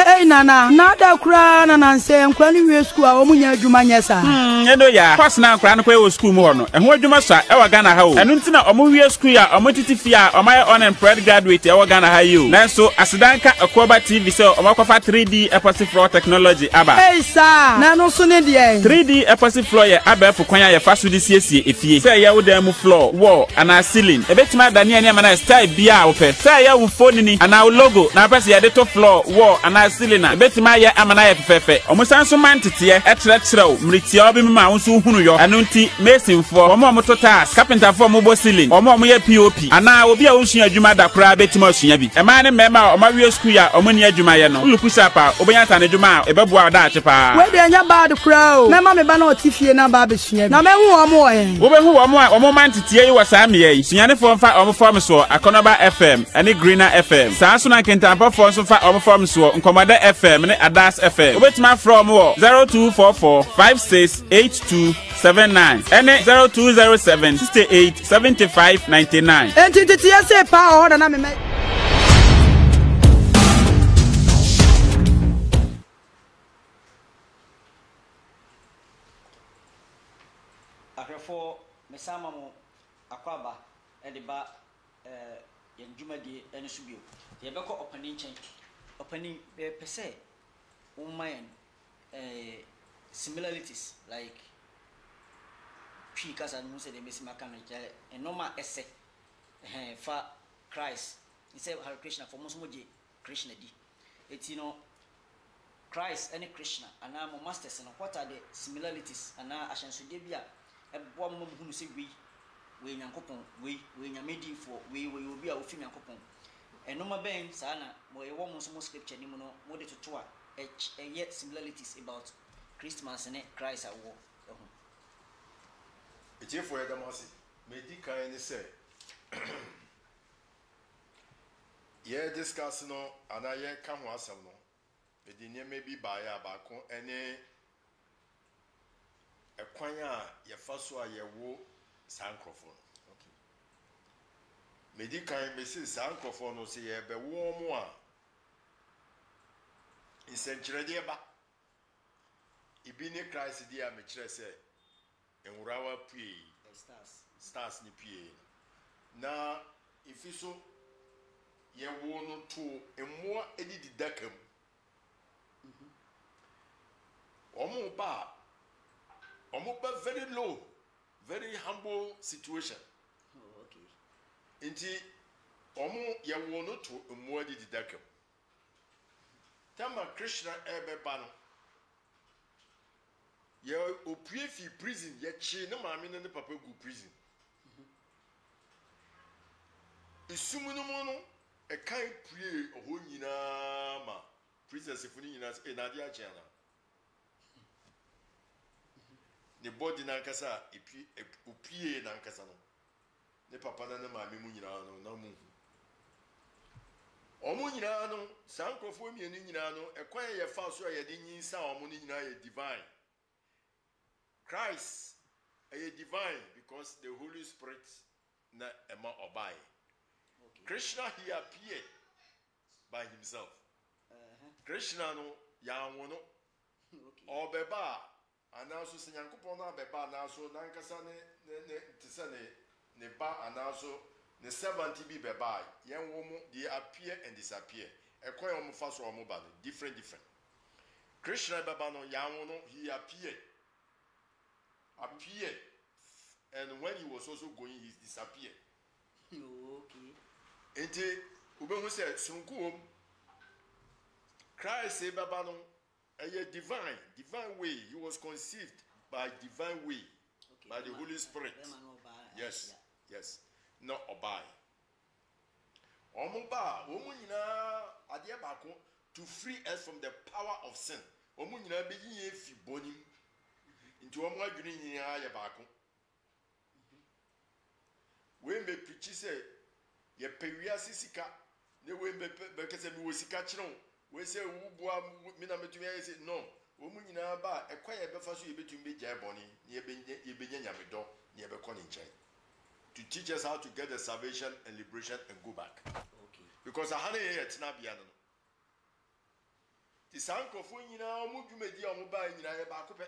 Hey nana, nada kura na nanse nkwani wie school a omunya adwuma nyesa. Eno ya. Pass na nkra no kwa school mu ho no. Eho adwuma sa e wa Ghana ha o. Enu ntina omo wie school a omo titi a omo unemployed graduate e wa Ghana ha yo. Nanso asidanka Akoba TV so omo kwafa 3D epoxy floor technology aba. Hey sir, na no so ne de. 3D epoxy floor ye aba fu kwan ya fa so de siesie efie. Say ya wo dan mu floor, wall ana ceiling. Ebetima da ne ma na style bia wo pe. Say ya wo phone ni ana logo na pese ya de to floor, wall ana ceiling na. Ebetima ya amana ya fefefe. Omo sanso man tete e tretrɛw mritia obi ma wo so hunu yo. Anu nti mason for omo to task, carpenter for mo bo ceiling. Omo ye POP. Ana obi a wo sua adwuma da kra betima sua bi. E ma ne mema omo wie school ya omo ni adwuma ye no. Uluku sapa obenya ta ne adwuma e beboa da ache pa. We de nya bad crowd. Mema me ba na otifie na ba be sua bi. Na me hu omo e. Wo be hu omo a omo man tete yi wasa me yi. Suane fo mfa omo form so Akonoba FM ene Greener FM. Saa so na kentampa fo so mfa omo form so Nkomada FM ne Adas FM. Obetima from 0244 568279 ene 0207 68 75 99. Enti tete ya se pa o da na me. Akrefo mesama mo akwaba e ba yen dwumadi ene so bio. Ye beko opani nchen. Opani pese woman similarities like because I know say the missing mechanic and normal essay for Christ. He said Hare Krishna for most moji Krishna di. It's Christ any Krishna and I'm a masters and what are the similarities and now I shall debia a bomb who say we nyankopon we nyamedi for we will be our film nyankopon. And normal ben sana mo e wo mo scripture ni mo no mo de to yet similarities about Christmas and Christ at war. It's here for Edamasi. Medica and say, yeah, discuss no, and I come was no. The dinner may be by a bacon any a quanya, your first one, your woe, Sancrophone. Okay. Medica and Mrs. Sancrophone will say, but warm one. In century, dear, but Ibini Christ, dear, Mitre say. And Urawa P. Stars ni P. Now, if you so, ye won to a more edit decum. Omo ba very low, very humble situation. Oh, okay. Inti omo ye won to a more edit decum. Tama Krishna ebe bano. Ye opie fi prison ye chi na maame ne papa gu prison. Isumu no mo no e kan prie oho nyina ma prisoners funi nyina e na dia chiana. Ne body na nkasa opie na nkasa no. Ne papa na ne maame mu nyina no na mu. Omo nyina no sankrofo mienu nyina no e kwan ye fa so ye de nyinsa omo ni nyina ye divine. Christ is divine because the Holy Spirit na ema obai. Okay. Krishna he appeared by himself. Krishna no ya wono. Okay. Obeba anaso senyankopon na beba anaso nankasa ne tise ne ba anaso ne 70 bi beba yen wo mu they appear and disappear. Ekwan omo fa so omo ba different. Krishna beba no ya wono he appeared and when he was also going he disappeared. Okay. Ente ubehu say sunkuom Christ say baba no a divine way. He was conceived by divine way, okay, by the Holy Spirit. Yes. No obai. Omuba omu nyina ade bako to free us from the power of sin. Omu nyina be yin fi bonim. Into omu adwene nyina ya bako. We me preach say ye pewiase sika ne we be kese mi wo sika kire we say wo boa mi na metumi say no omu nyina ba ekwa ye be fa so ye betumi be jai boni ye be nya nyamedo ne ye be kɔ ne nkyɛn to teach us how to get the salvation and liberation and go back. Okay. Because ahane ye tina bia no ti sankofo nyina omu dwumadi a omu ba nyina ye ba kopɛ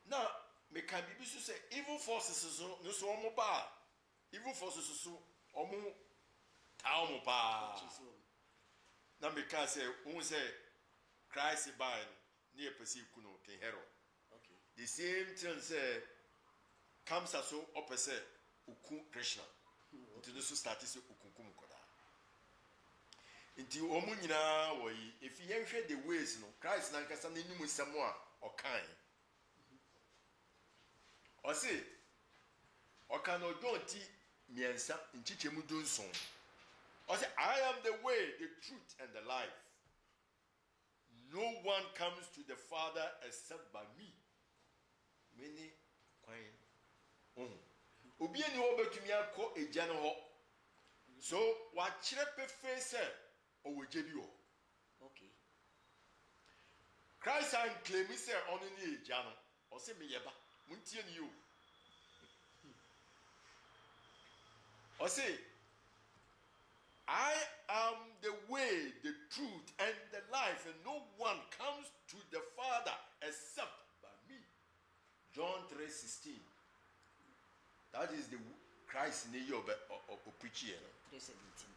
na me kan bibi so say evil forces so no so omu ba evil forces so omu ta omu pa na me kan say won say Christ by near pesi kuno King Herod. Okay. The same thing say comes so opposite uku Krishna. Nti no so start say ukunkum koda. Nti omu nyina wo yi if you hwe the ways no Christ na nkasa na enyum nsemo a okan. O say okan no don ti miensa nchichemu dunson. O say I am the way, the truth and the life. No one comes to the Father except by me. Many kwai. Obi ani wo betumi akọ eja no ho. So wa kire pefe se o woje bi ho. Okay. Christ and claim say onu ni eja no. O se me yeba. Muntie ni yo. O say I am the way, the truth, and the life, and no one comes to the Father except by me. John 3:16. That is the Christ in your preaching. 3:17.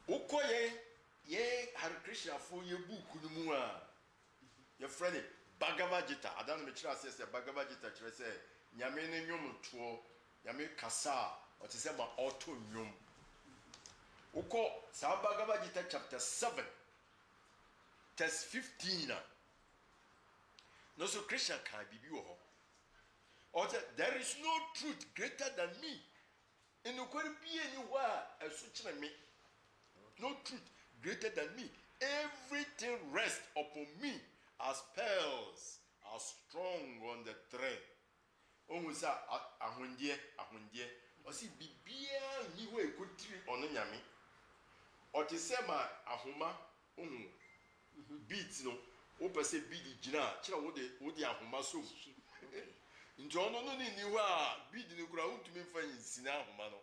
Okoye ye Hare Krishna for your book numua. Your friend Bhagavad Gita. I don't know say Bhagavad Gita say nyame ne nyom to nyame kasa o te say ma auto nyom. Uko sa Bhagavad Gita chapter 7 verse 15 no so Christian can be wo or there is no truth greater than me in ukori bi eni ho a eso kire me no truth greater than me everything rests upon me as pearls are strong on the thread ohun sa ahondie o si bibia ni ho ekotiri ono nyame o ti se ma ahoma ohun beat no o pese beat gina kira wo de ahoma so nti ono no ni ho a beat ni kura untumi fa yinsina ahoma no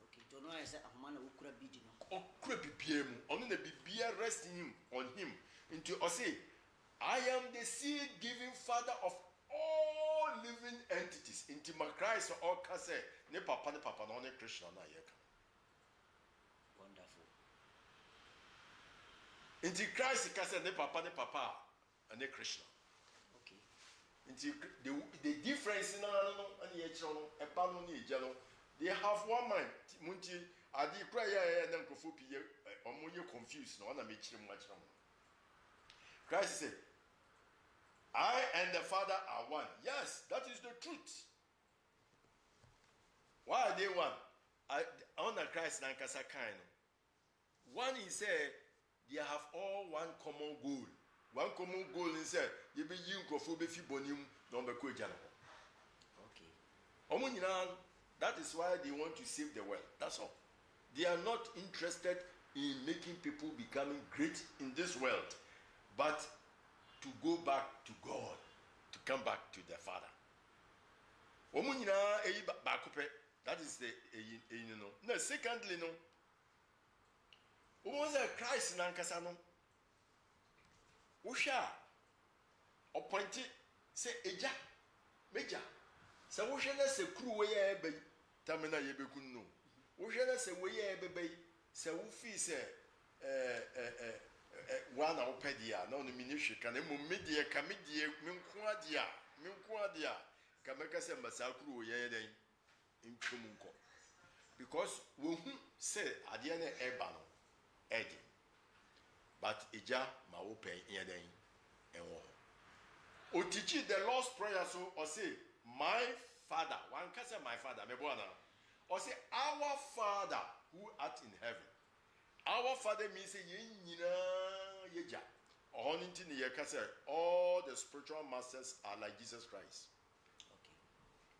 okay to no ese ahoma na ukura beat no o kura bibia mu ono na bibia rest in him on him nti o say I am the seed giving father of all living entities into my Christ all kase ne papa no ne Krishna na yeka. Wonderful. Into Christ kase ne papa ne Krishna. Okay. Into the difference in no and ye chiro no e pa no ne eja no they have one mind munti adi prayer na nkofo pie omonye confused no na me chire mu achira mo. Christ said I and the Father are one. Yes, that is the truth. Why are they one? On Christ and Kasa kind. One is said they have all one common goal. One common goal is said you be you go for befi bonim number kojano. Okay. That is why they want to save the world. That's all. They are not interested in making people becoming great in this world, but to go back to God, to come back to their Father. Omunina eyi bakope. That is the you know. No, secondly no. Was a Christ nankasa no. Usha appointed say eja meja. Say wo na se kru we ya ebe tamina ye bekun no. Wo na se we ya ebe say wo fi say one opedia na no ministry kan mo media ka media menko adia ka meka se masakuru wo ye den ntwumunko because wo hu say ade na eba no edi but eja ma wo pen ye den enwo o teach the Lord's prayer so or say my father one can say my father me bo na or say our father who art in heaven. Our Father means yeja. All the spiritual masters are like Jesus Christ. Okay.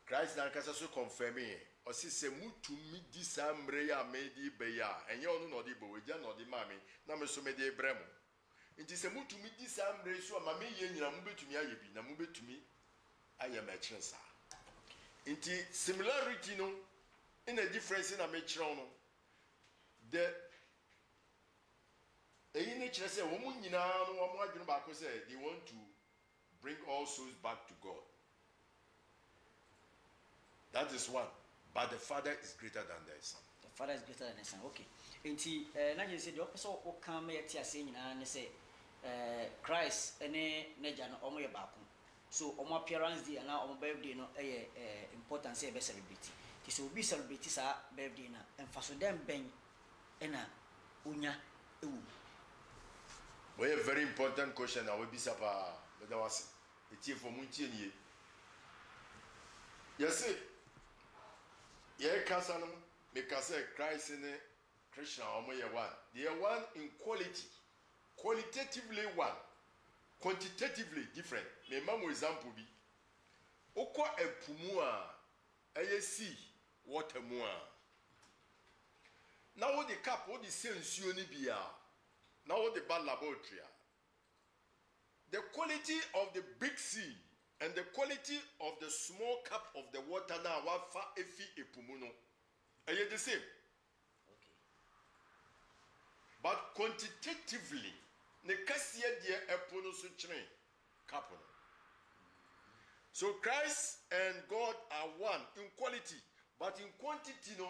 Christ na kasa so confirming. O si se mutu mi di samre ya medi be ya. Enye onu no di bo eja no di mami na me so me di ebremo. Nti se mutu mi di samre so ma me ye nyina mu betumi aye bi na mu betumi aye ma chensa. Nti similarity no in a difference in a me chiro no. kyerɛ sɛ wɔn nyinaa no wɔn adwene baako sɛ they want to bring all souls back to God. That is one. But the Father is greater than the Son. The Father is greater than the Son. Okay. Enti na je say the person o kan me yeti ase nyina ne say Christ ene neja no omo ye baako. So omo appearance day na omo birthday no important say be celebrate. Ti so obi celebrate sa birthday na emfaso dem ben ena unya ewu. Well, a very important question I will be sapa but was it for muntie nie. Yes. Ye kasa no me kasa Christ in Christian omo ye one. They are one in quality. Qualitatively one. Quantitatively different. Me mamu example bi. Okwa epumu a eye sea water mu a. Now the cap what the say nsuo ni bia. Now what the bad laboratory. The quality of the big sea and the quality of the small cup of the water now wafa efi epumu no. Eye the same. Okay. But quantitatively ne kasiye die epo no so kyerɛ cup no. So Christ and God are one in quality, but in quantity no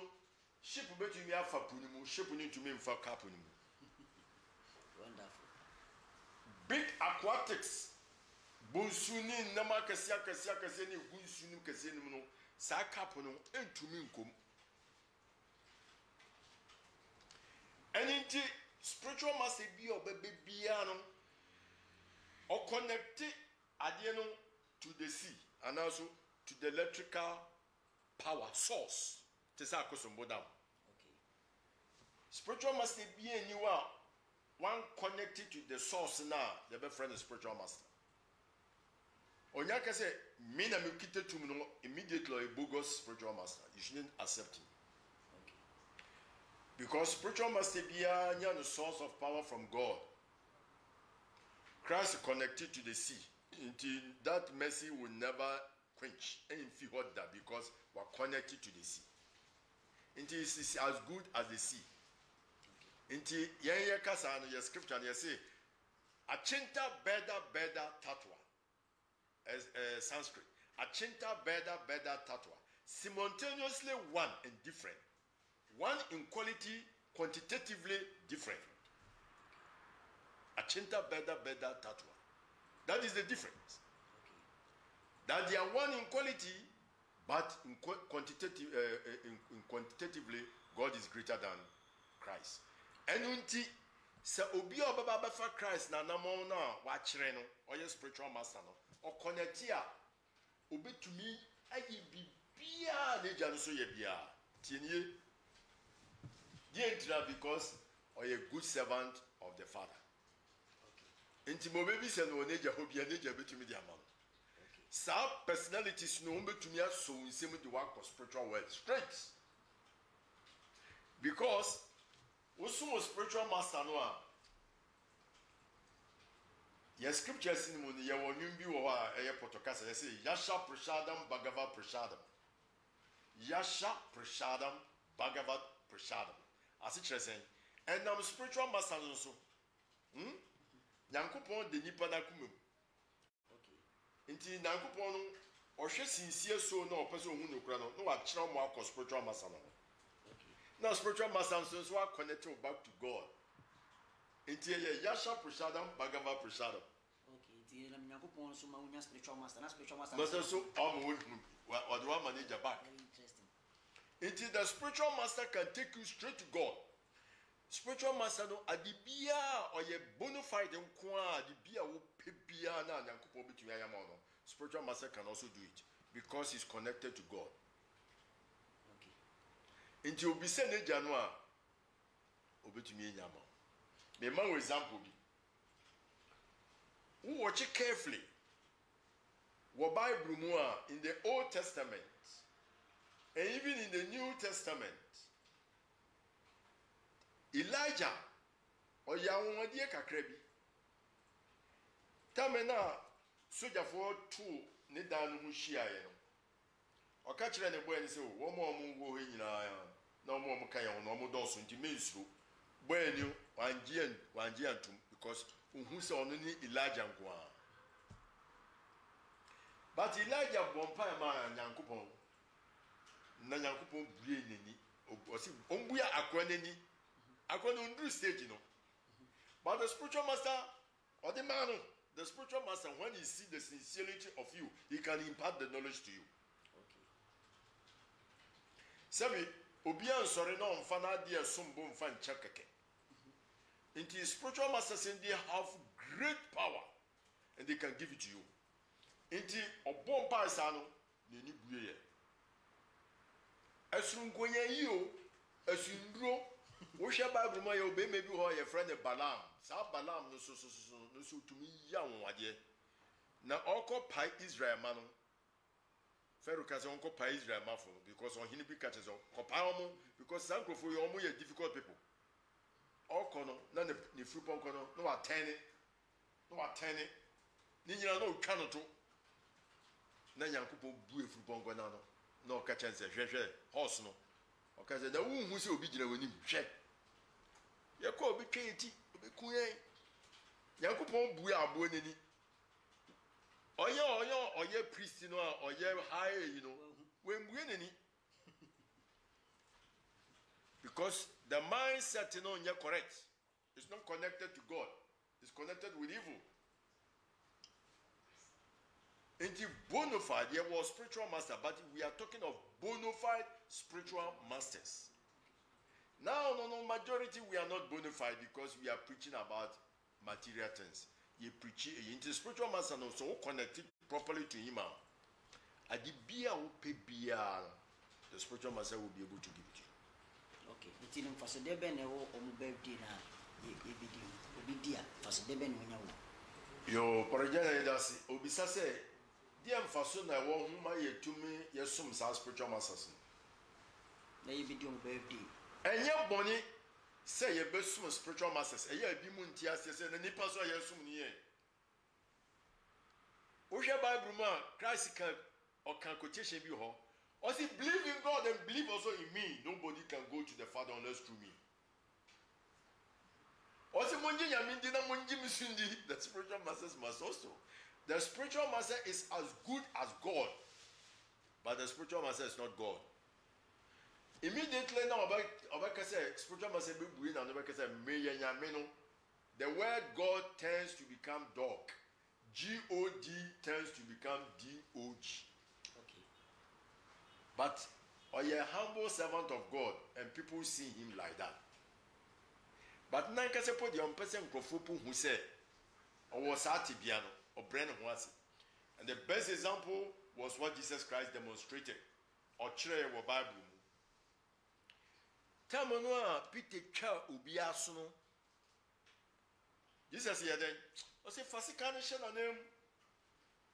ship betumi afa punimu, ship ni ntumi mfa cup ni mu. Wonderful. Big aquatics bunsuni nama kasiya ni bunsuni kasiya ni no sa cup no entumi nkom. Anything spiritual master be or baby biano or connect adiano to the sea and also to the electrical power source. Okay. Spiritual master be anywhere one connected to the source now, the best friend is spiritual master. Onyaka say, Mina Mukite to no immediately a bogus spiritual master. You shouldn't accept him. Because spiritual master be the source of power from God. Christ is connected to the sea. Until that mercy will never quench. And if you heard that because we're connected to the sea. Until it's as good as the sea. Until ye kasano your scripture and you say Achinta beda tatwa as Sanskrit. Achinta beda tatwa. Simultaneously one and different. One in quality, quantitatively different. Achinta beda tatwa. That is the difference. That they are one in quality, but in quantitatively, God is greater than Christ. And unti sa obi obaba befa Christ na namo na wa kire no oye spiritual master no o connect ya obetumi ayi bibia na gya no so ye bia tienie dientra because oye good servant of the Father. Inti mo bebi se no neja hobia neja betumi di amano. Sa personalities no betumi aso nsem di work of spiritual world straight. Because Usumo spiritual master no a your scriptures in the Yawonumbi or a potocasa say Yasha Prashadam Bhagavad Prashadam Yasha Prashadam Bhagavad Prashadam as it is saying and now spiritual master also Yankupon de Nipanakum Inti Nankupon or she sincere so no person who no crano no a charm walk of spiritual master. Now spiritual master so are connected back to God. Inti Yasha Prashadam Bhagavad Prashadam. Okay, the Nyankopon so maunya spiritual master, not spiritual master. But so what do I manage back? Very interesting. Inti the spiritual master can take you straight to God. Spiritual master no adibia or ye bona fide nkwa adibia wo pebia na Nyankopon betumi ayama no. Spiritual master can also do it because he's connected to God. Inti obi se ne jano a obetumi enyama. Me ma example bi. Who watch it carefully. What Bible mu a in the Old Testament and even in the New Testament Elijah oyawonde kakra bi. Tamena soja for two ne dan mu hia ye no. Oka kire ne boy ni se wo mo wo he nyina ya na mo kan ye no mo do so nti mensuro boy ni wanji tum because who say only Elijah nkwa. But Elijah bompa ma Nyankopon. Na Nyankopon bue neni. Osi ombuya akwa neni. Akwa no ndru stage no. But the spiritual master or the man, the spiritual master, when he see the sincerity of you, he can impart the knowledge to you. Okay. Sabi obian sorry no mfana dia sombo mfa nchakeke. Into spiritual masters and they have great power and they can give it to you. Into obompa sano neni buye. Asunkonya yo asundro wo hwe Bible ma yo be maybe ho your friend Balaam. Sa Balaam no so tumi ya wonwade. Na occupy Israel man. Pharaoh ka say occupy Israel man for because on hini bi catch so occupy omo because sankrofo yo omo ye difficult people. Okono na ne frupon kono no wa tene. Ni nyina no twa no to. Na Nyankopon bu efrupon kono no. Na o ka chance hwehwe horse no. O ka say na wu se obi gina wani hwe. Ye ko obi tweti, obi kunye. Nyankopon bu abo nani. Oye priest no oye high you know. When bu nani. Because the mindset is not correct. It's not connected to God. It's connected with evil. And the bona fide, there was spiritual master, but we are talking of bona fide spiritual masters. Now, no, majority we are not bona fide because we are preaching about material things. You preach into spiritual master, no, so connected properly to him. At the beer, the spiritual master will be able to give it to you. Okay, it's in for the ben or birthday now. Obidia, for the ben when you yo, Porajana does Obisa say, dear Fasun, I want whom I to me, yes, some spiritual masters. They be doing birthday. And your bonny say your best spiritual masters, a year be moon tias and a nippers or your soon ye. Osha Bible man, Christ can or can quotation be ho. Or say believe in God and believe also in me. Nobody can go to the Father unless through me. Or say Munji Yamindina Munji Misundi, the spiritual masters must also. The spiritual master is as good as God, but the spiritual master is not God. Immediately now, about spiritual master be green and the word God tends to become dog. God tends to become Dog. Okay. But or a humble servant of God, and people see him like that. But now, can support the person who said, or was Atibiano, or Brennan was. And the best example was what Jesus Christ demonstrated, or Chere or Bible. Tamanoa Peter Cha Ubiasuno. Jesus said, I say, Fasikanation on him,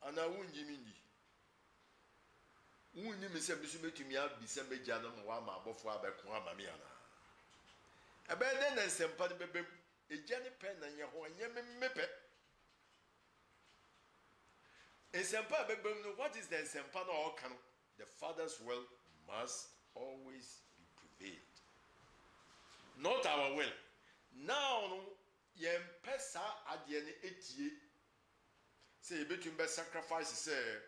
and I won't Jimindi. Wuni me se bisu betumi abisa meja no wa ma abofo abeko amamiana ebeden na nsempa de bebem eja ne pen na ye ho anye mepe nsempa bebem no what is the nsempa no all can the Father's will must always be prevailed, not our will. Now no ye mpesa ade ne etie say betumi be sacrifice say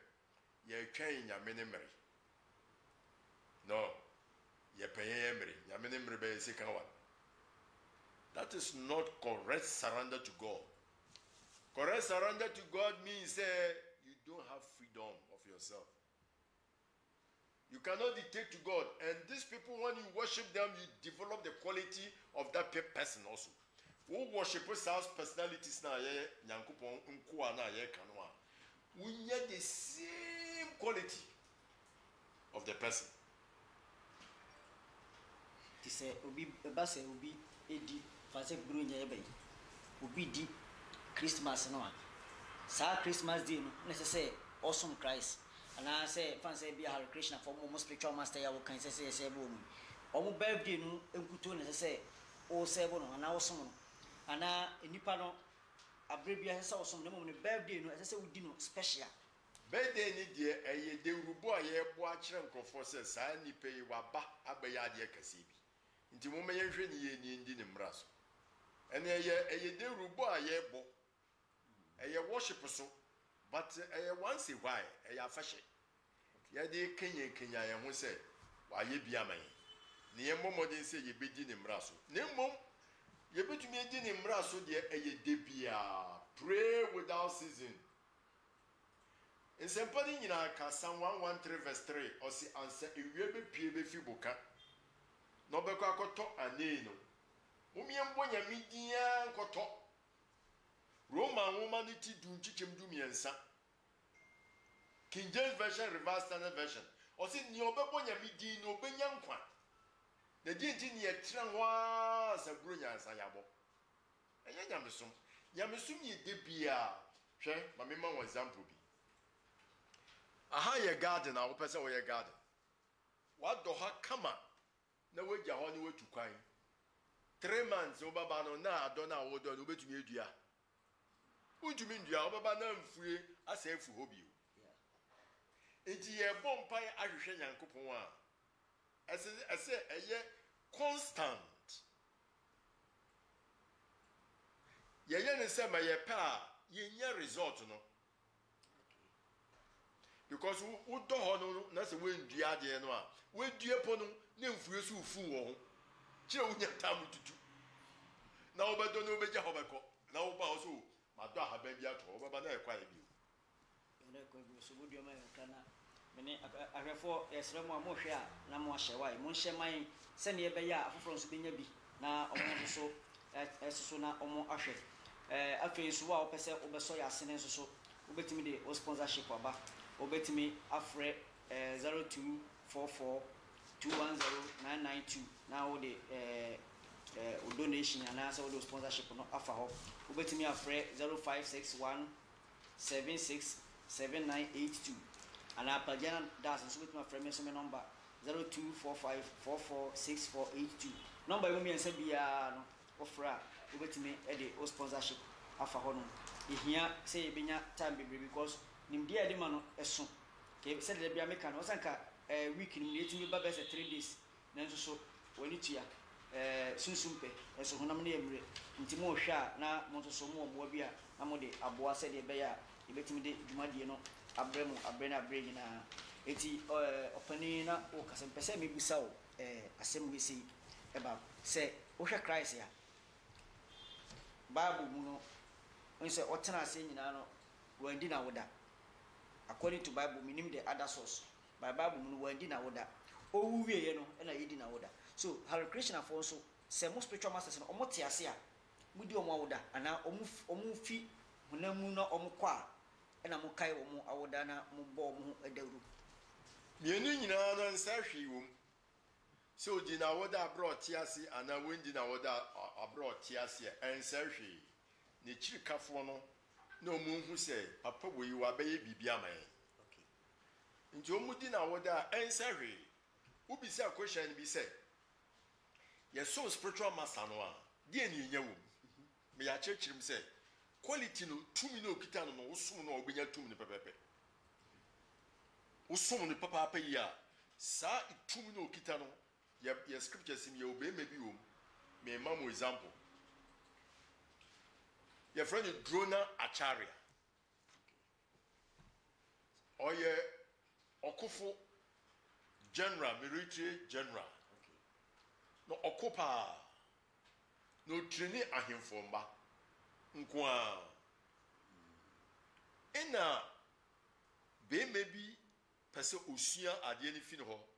ye twen nyame ne mere no ye peye mere nyame ne mere be se kan wa. That is not correct surrender to God. Correct surrender to God means you don't have freedom of yourself. You cannot dictate to God, and these people, when you worship them, you develop the quality of that person also. Who worship us personalities na ye nyankopon nko na ye kanwa. We get the same quality of the person. Ti say obi ba say obi edi fa say buru nya ebe obi di Christmas no a sa Christmas day no na say awesome Christ and I say fan say be Hare Krishna for mo spiritual master ya wo kan say bo mu omo birthday no enkuto na say o say bo no na awesome no ana enipa no abrebia say awesome no mo ne birthday no say udi no special. Birthday ni de eye de rubo aye bo a kire nkofo say sa nipa yi waba abaya de kase bi nti mo menye hwe ni ye ni ndi ne mraso and a de rubo a ye bo a worship so but once a while a fashion ya de Kenya ya ho say wa ye bia man ne yemmo modern say ye bedi ne mraso ne mom ye betumi edi ne mraso de de bia pray without ceasing. In Sempani nyina ka Psalm 113 verse 3 or si answer ewie be pie be fi boka no be kwa koto ane no mumiembo nyamidia nkoto Roman woman ti du nchichim du miensa King James version revised standard version or si ni obebo nyamidi no obenya nkwa na di nti ni etra wa saburo nyansa yabo enya nyamesum ye de bia hwe ma me ma one example bi aha ye garden a wo pese wo ye garden wa do ha kama na wagya ho ni watu kwan 3 months wo baba no na ado na wo do no betumi edua untumi ndua wo baba na mfue asa efu ho bio enti ye bompai ahwehwe nyankopon a ese eye constant ye ne se ma ye pa ye nya result no because we do ho na se we ndua de no a we due po no na mfue so fu wo ho kire wo nya tam tutu na wo bedo no beja ho beko na wo ba ho so ma do ahaba bi ato wo baba na e kwa e bi ene ko bi so bodua ma kana mene ahwefo esremu a mo hwe a na mo ahye wai mo hye man se ne be ya afoforo so benya bi na omo so esusu na omo ahwe afei so wa opese obeso ya sene so obetimi de o sponsorship aba obetimi afre 0244 210992 now the donation and also the sponsorship no afa ho obetimi afre 0561 767982 and apagana das so betimi afre me so me number 0245446482 number we me say bia no ofra obetimi e de sponsorship afa ho no ehia say benya time bebre because nimdia de ma no eso ke say de bia me kan o sanka week ni etimi ba be say 3 days nanso so wani tua sunsumpe eso honam na emre ntimo hwa na mo so mo bia na mo de aboa say de be ya e betimi de dwumadie no abremu abrena nyina eti opani na o kasem pese me busa o asem we si eba say o hwa Christ ya Bible mu no onse otena ase nyina no wandi na woda according to Bible minim the other source by Bible mu no wandi na woda owu wieye no na yedi na woda so Hare Krishna for so say most spiritual masters no omote ase a mudi omo awoda ana omu fi hunamu na omo kwa na mo kai omo awoda na mo bo omo edawru mienu nyina no nsa hwi wom so di na woda abroad tiase ana wendi na woda abroad tiase ensa hwi ne chirikafo no na omu hu se papa boyi wa baye bibia man okay nti omu di na woda ensa hwi ubi se question bi se ye so spiritual master no a die ni nya wom me ya chechirim se quality no tumi no okita no wosum no obenya tumi no pepepe wosum no papa ya sa tumi no okita no ye scripture sim ye obema bi wom me mamu example your friend Drona Acharya oye okufo general military general no okupa no traini ahemfo mba nkwa ena be maybe pese osua ade ni fini ho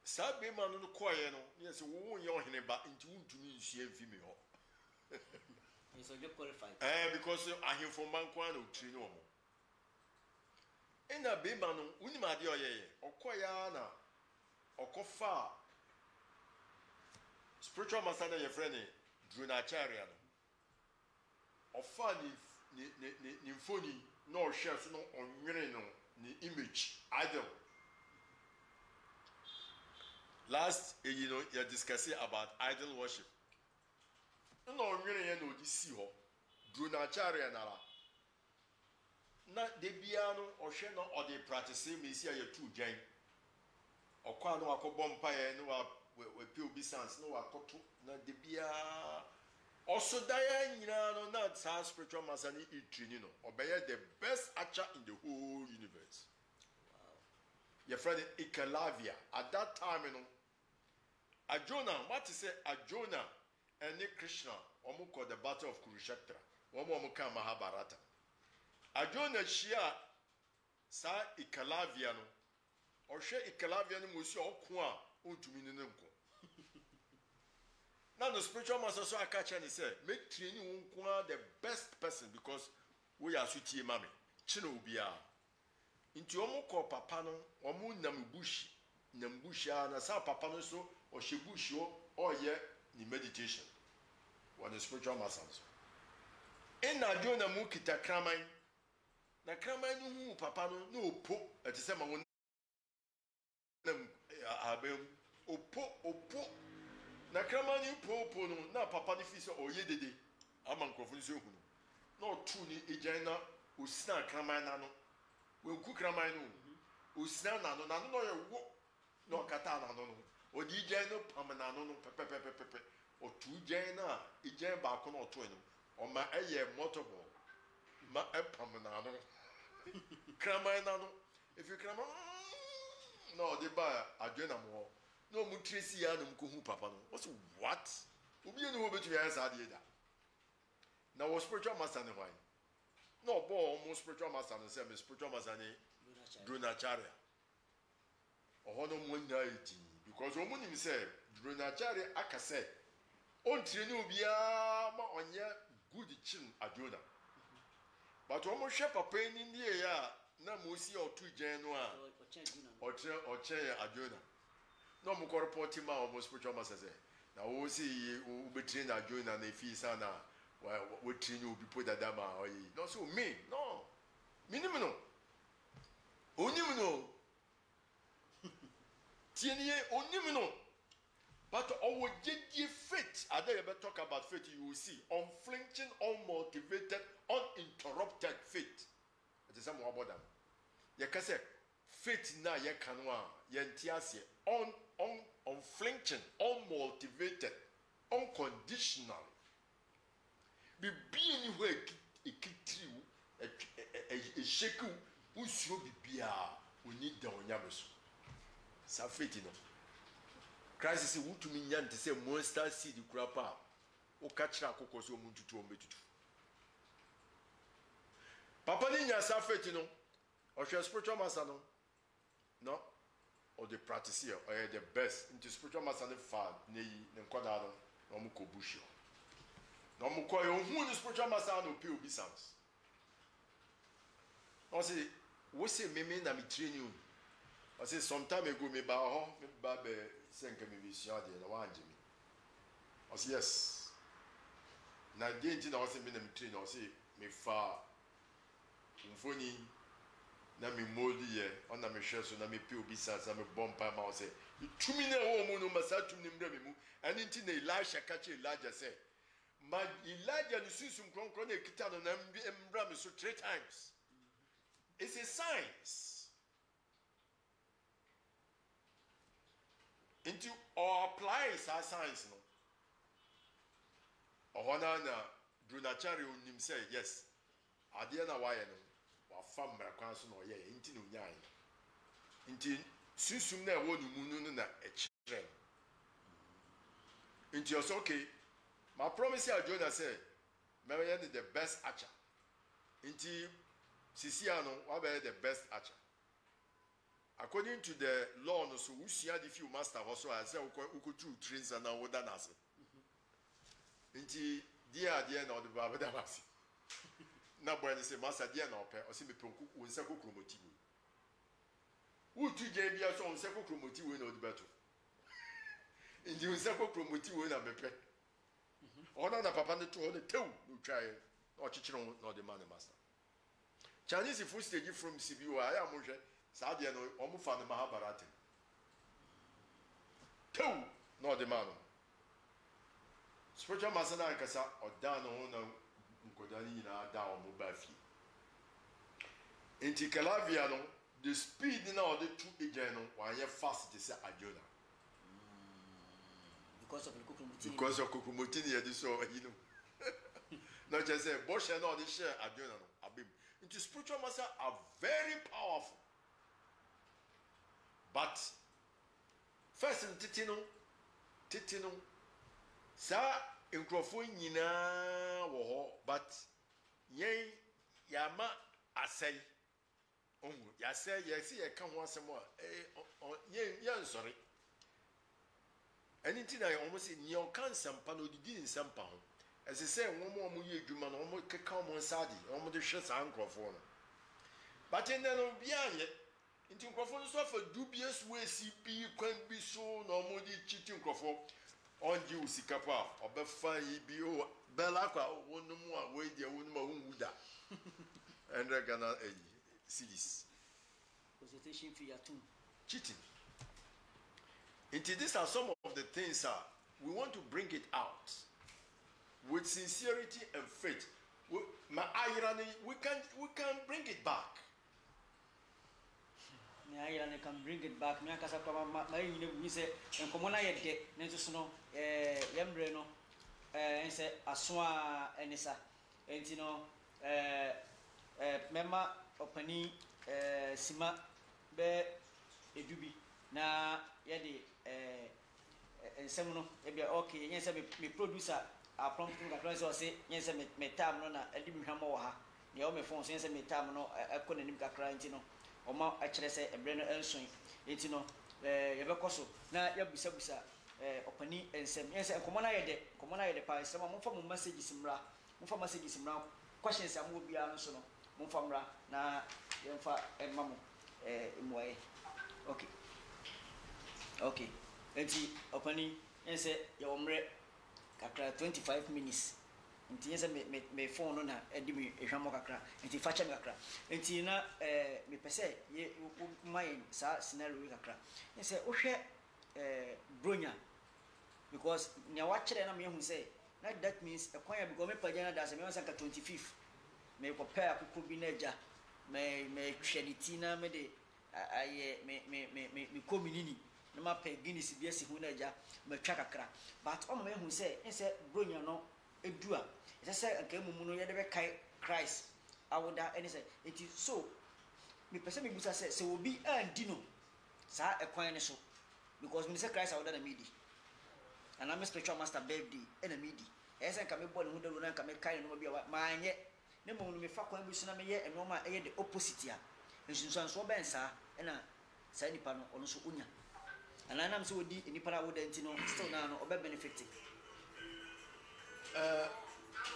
sa be ma no koye no yes wo ye ohene ba nti wuntumi nsua mfimi ho so you qualified because ahemfo mba nkwa no traini omo ena be ma no unima ade oyeye okoya na okofa spiritual master na your friend Drona Acharya no ofa ni phone no share so no onwere no ni image idol last you know you discussing about idol worship no onwere ye no di si ho Drona Acharya na de bia no ohwe no o de practice me si aye tu gyan okwa no akobọ mpaye no we pay obeisance no wakoto na de bia also die nyina no na sa spiritual master ni training no obey the best archer in the whole universe. Wow. Your friend Ikalavia at that time no Arjuna, what is say Arjuna and Krishna omo called the battle of Kurukshetra omo ka Mahabharata. Arjuna shia sa Ikalavia no ohwe Ikalavia no musi okko a ontumi ne nko. Now the spiritual master so akacha and say make training unko the best person because we are sutie mame chino bia. Inti omo ko papa no omo nam bush na sa papa no so o shebush o ye ni meditation one spiritual master so en na jo na mu kita kraman na kraman no hu papa no na opo etise ma won nam abem opo na kraman ni popo no na papa ni fi so o ye dede ama nkrofo ni so hu no na otu ni ejan na osina kraman na no wenku kraman no osina na no no ye wo no kata na no o di jan no pam na no pepe o tu jan na ejan ba ko no to no o ma eye multiple ma pam na no kraman na no if you kraman no de ba adwena mo no mu tresi ya no ko hu papa no what obi enu obetu ya sa de da na wo spiritual master ne why no bo mo spiritual master no say me spiritual master ne Dronacharya ohono mo nya eti because o munim say Dronacharya akase on treni obi a ma onye good chin Arjuna but o mo hwe papa ni nie ya na mo si otu gen no a oche Arjuna no mo ko report ma o mo spiritual master say na wo si u be train Arjuna na fi sana we train obi po dada ma oyi no so me no minimum no onim no tienie onim no but our jeje faith ada you talk about faith you will see unflinching unmotivated uninterrupted faith it is some about them you can say faith na ye kanwa ye ntiase unflinching unmotivated unconditional bibi ni ho ekitiriu sheku usuro bibia oni da onyameso sa faith no Christ say wutumi nya nte say monster seed kura pa o ka kira akoko so mu tutu o metutu papa ni nya sa faith no o hwe spiritual master no or the practice here or the best into spiritual master ne fa ne nkwada no no mu ko bush no mu ko yo hu ni spiritual master no pay obeisance no say we say me na me train you I say some time ago me ba be senke me vision de na wanje me I say yes na de nti na o say me na me train I say me fa mfoni na me moli ye ona me hwe so na me pe obeisance na me bompa ma o say tumi na wo mu no masa tumi ni mra me mu ani nti na Elisha ka che Elijah say ma Elijah no susum kronkron na ekita no na mbra me so 3 times. It's a science. Into or apply our science no. Ohona na Dronacharya unim say yes. Ade na why no. Wa fam mrakwan so no ye nti no nyae. Nti susum na ewo numu no na ekire. Nti also okay. My promise here Jonah say Marian is the best archer. Nti Sisiano, what be the best archer? According to the law, no so usia the few master also I say uko two trains and now than us. Inti dia na the baba da basi. Na boy say master dia na ope o se me pronku unsa ko chromotive. Utu je bia so unsa ko chromotive we na the battle. Inti unsa ko chromotive we na bepe. Ona na papa ne to the tew no try o chichiro no the man master. Chinese full stage from CBO I am hwe saade no omo fa no Mahabharata tew no the man spiritual master na kasa odan no na nkodani na da omo ba fi enti Calavia no the speed na o the two agent no wa ye fast to say Arjuna because of the kukumutini. Because of kukumutini, you do so, you know. Not just say, Bosch and all this share, I don't know. Abim. Into spiritual master are very powerful. But first in Titino, sir, in Crawford, yina, but yea, yama, I say, ya say, yes, I come once more, yeah, sorry. Anything I almost in your cancer, pano did in some pound. As I say, one more year, you man, almost come on Sadi, almost the shirts uncle for. But in the beyond it, into Crawford suffer dubious ways, CP can be so normal cheating Crawford on you, Sikapa, or Befai, Bio, Belaka, one more way, the woman who da. And Regana cities. Consultation fee at Cheating. These are some of the things we want to bring it out with sincerity and faith. My irony, we can bring it back. I can bring it back. Me akasa kwa my say enkomo na ye de nenso so no yembre no ense asoa enisa enti no mema opani sima be edubi na ye de ensem no e bia okay yense me producer a prompt to the so say yense me time no na edi mi hwama wo ha ne o me phone so yense me time no ekọ nanim kakra enti no Oma actually say ebre no enson enti no yebekoso na yabusabusa opani ensem yense enkomo na yede pa ensem mo fa mo messages mra questions am wo bia no so no mo fa mra na yemfa emma mo emoye okay enti opani yense ye omre kakra 25 minutes enti yense me phone no na edi me ehwamo kakra enti facha me kakra enti na me pese ye my sa scenario kakra yense wo hwe bronya because nya wa kire na me hu say na that means ekwanya because me pagana da se me wansa ka 25th me ko pair akoko bi na eja me hwediti na me de aye me kominini na ma pe Guinness bi asi hu na eja me twa kakra but o me hu say yense bronya no edua ese say anka mumu no ye de be kai Christ awoda ene say enti so me pese me busa say obi andi no sa ekwan ne so because me say Christ awoda na medi and I'm a spiritual master birthday ena medi ese anka me bo ne hu de na anka me kai no bia ma anye ne mo no me fa kwan bi so na me ye eno ma eye the opposite ya nsunsan so ben sa ena sa nipa no ono so unya ananam so odi nipa na woda enti no still na no obe benefit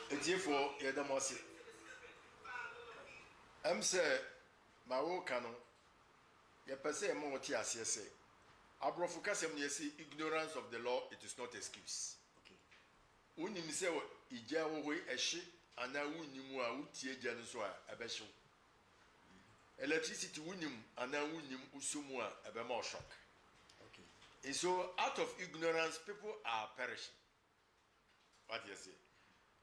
Etiefo Yedamasi. Say my work canon. Ye pese mo ti asese. Abrofu kasem ye say ignorance of the law it is not excuse. okay Unim se ija wo we ehye ana wunimu a utie gya no so a ebehyew. Electricity wunim ana wunim usumu a ebema shock. okay And so out of ignorance people are perishing. What you say?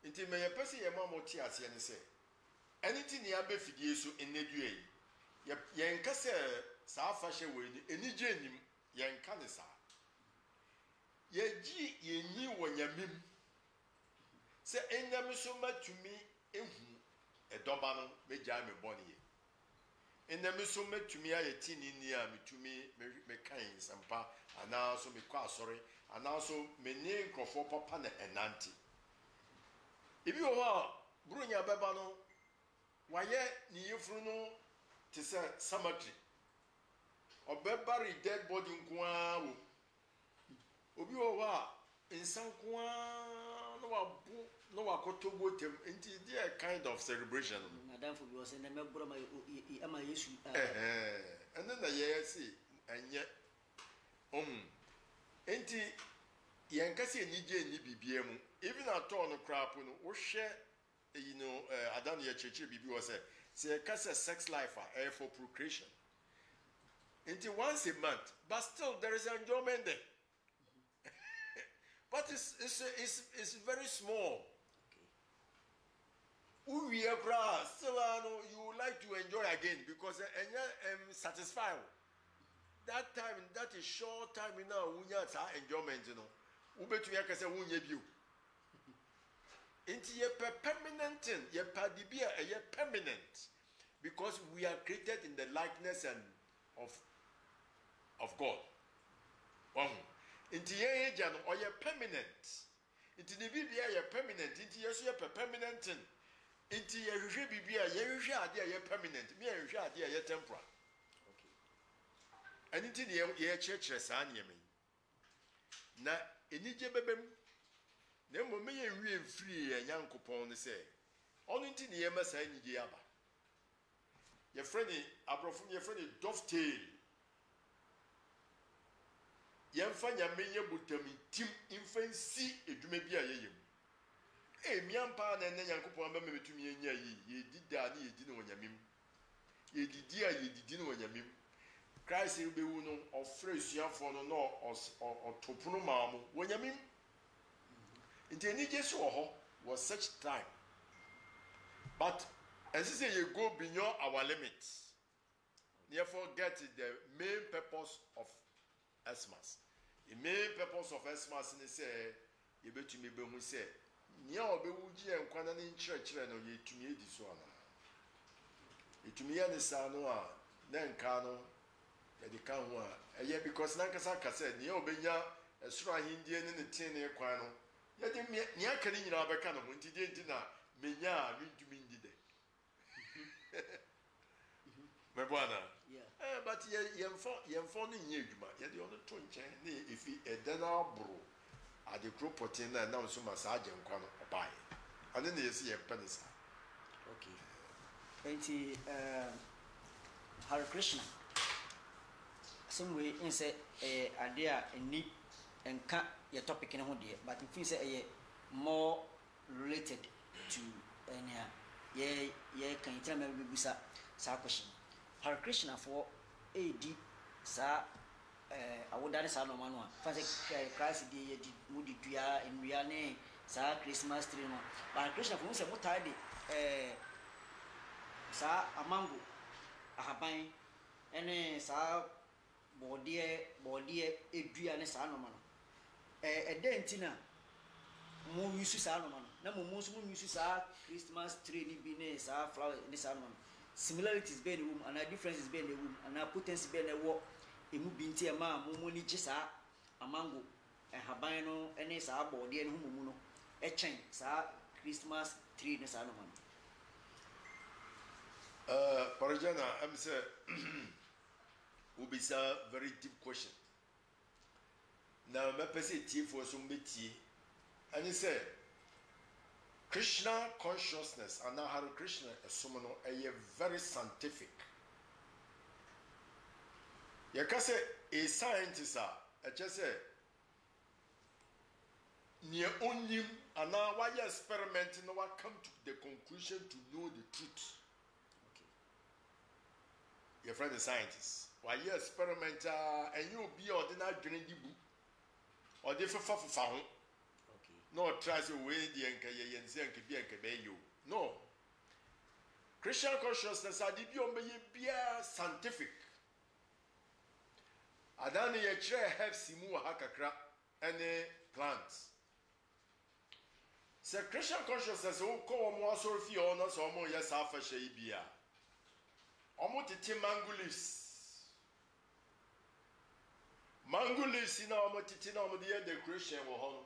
Inti me yepese ye ma mo ti ase ne se anything ya be fidie so enedue yi ye nka se sa afahye we ni enije enim ye nka ne sa ye gi ye nyi wonyamim se enyam so matumi ehu edoba no meja me boni ye enyam so matumi ayeti ni a metumi me kan sampa ana so me kwa asore ana so me ne nkofo papa na enanti If you are Brunya Babano, why yet Nifru no to say cemetery or bury dead body in Kwan? Obi wa in San Kwan no Wakoto them into their kind of celebration. Madame for was in the member of my issue. And then the year see, and yet, Enti Yankasi nije ni bibiemu even at all no crap no wo share adan ye cheche bibi was say kasa sex life for procreation until once a month but still there is enjoyment there but it's very small okay still you like to enjoy again because satisfied that time that is short time now we enjoyment ubetu ya kase wunye bio inti ye permanent ye padibia ye permanent because we are created in the likeness and of God. Inti ye jano or ye permanent. Inti ni bibia ye permanent. Inti ye so ye permanent. Inti ye hwe bibia ye hwe ade ye permanent. Me ye hwe ade ye temporal. Okay. And inti ni ye church saa ne me. Na enije bebem. Na mo me ye hwe mfiri ye Nyankopon ne se. Ono inti ni ye ma saa enije aba. Ye friend abrofo ye friend dovetail. Yemfa nyame ye botami tim infancy edwuma bi a yeyem miampa na ne Nyankopon ba metumi enya yi ye dida na ye di no nyamem ye didi a ye didi no nyamem Christ be wu no ofre suafo no no otopono maamo nyamem inteni Jesu ho was such time but as I say you go beyond our limits therefore get the main purpose of Xmas. The main purpose of Xmas is say you bet me be who say near Obeji and Quanan in church and you to me this one. It to me and the Sanoa, then Cano, the Kanwa, a year because Nakasaka said near Obenya, a strong Indian in the 10 year quano. Yet near Kanin Abacano, when he did dinner, Menya, mean to mean the my brother, yeah. But you're phoning you, you're the only two chain. If you a dinner bro at the group protein and now so massage and corner buy. And then you see a penis. Okay. And Hare Krishna. Some way in say a idea and need and cut your topic in a day, but if you say a more related to any can you tell me Busa question? Hare Krishna for AD sa awodane sa no manu a fa se Christ dey mudi dua enwia ne sa Christmas tree no Hare Krishna for se mutai de sa amango ahaban ene sa bode edua ne sa no manu edentina mo yusu sa no manu na mo so mo yusu sa Christmas tree ni bi ne sa flower ne sa no manu similarities be in the womb and differences be in the womb and potency be in the war emu binti e ma mo ni gisa amango haban no ene sa bode ne humu no e chen sa Christmas tree ne sa no man Parajana I'm say ubisa very deep question now me pese tie for so mbeti ani say Krishna consciousness and Hare Krishna esumno a very scientific. You can say a scientist just say near only and now why you experimenting now come to the conclusion to know the truth. Okay. Your friend is scientist. Why you experiment and you be ordinary drinking the book or the for no try to weigh the enke no Christian consciousness are the be scientific adani ye chere have simu hakakra any plants se Christian consciousness o ko mo asorfi o no so mo yes afa hye bia omo tete mango leaves na omo tete na omo the decoration wo ho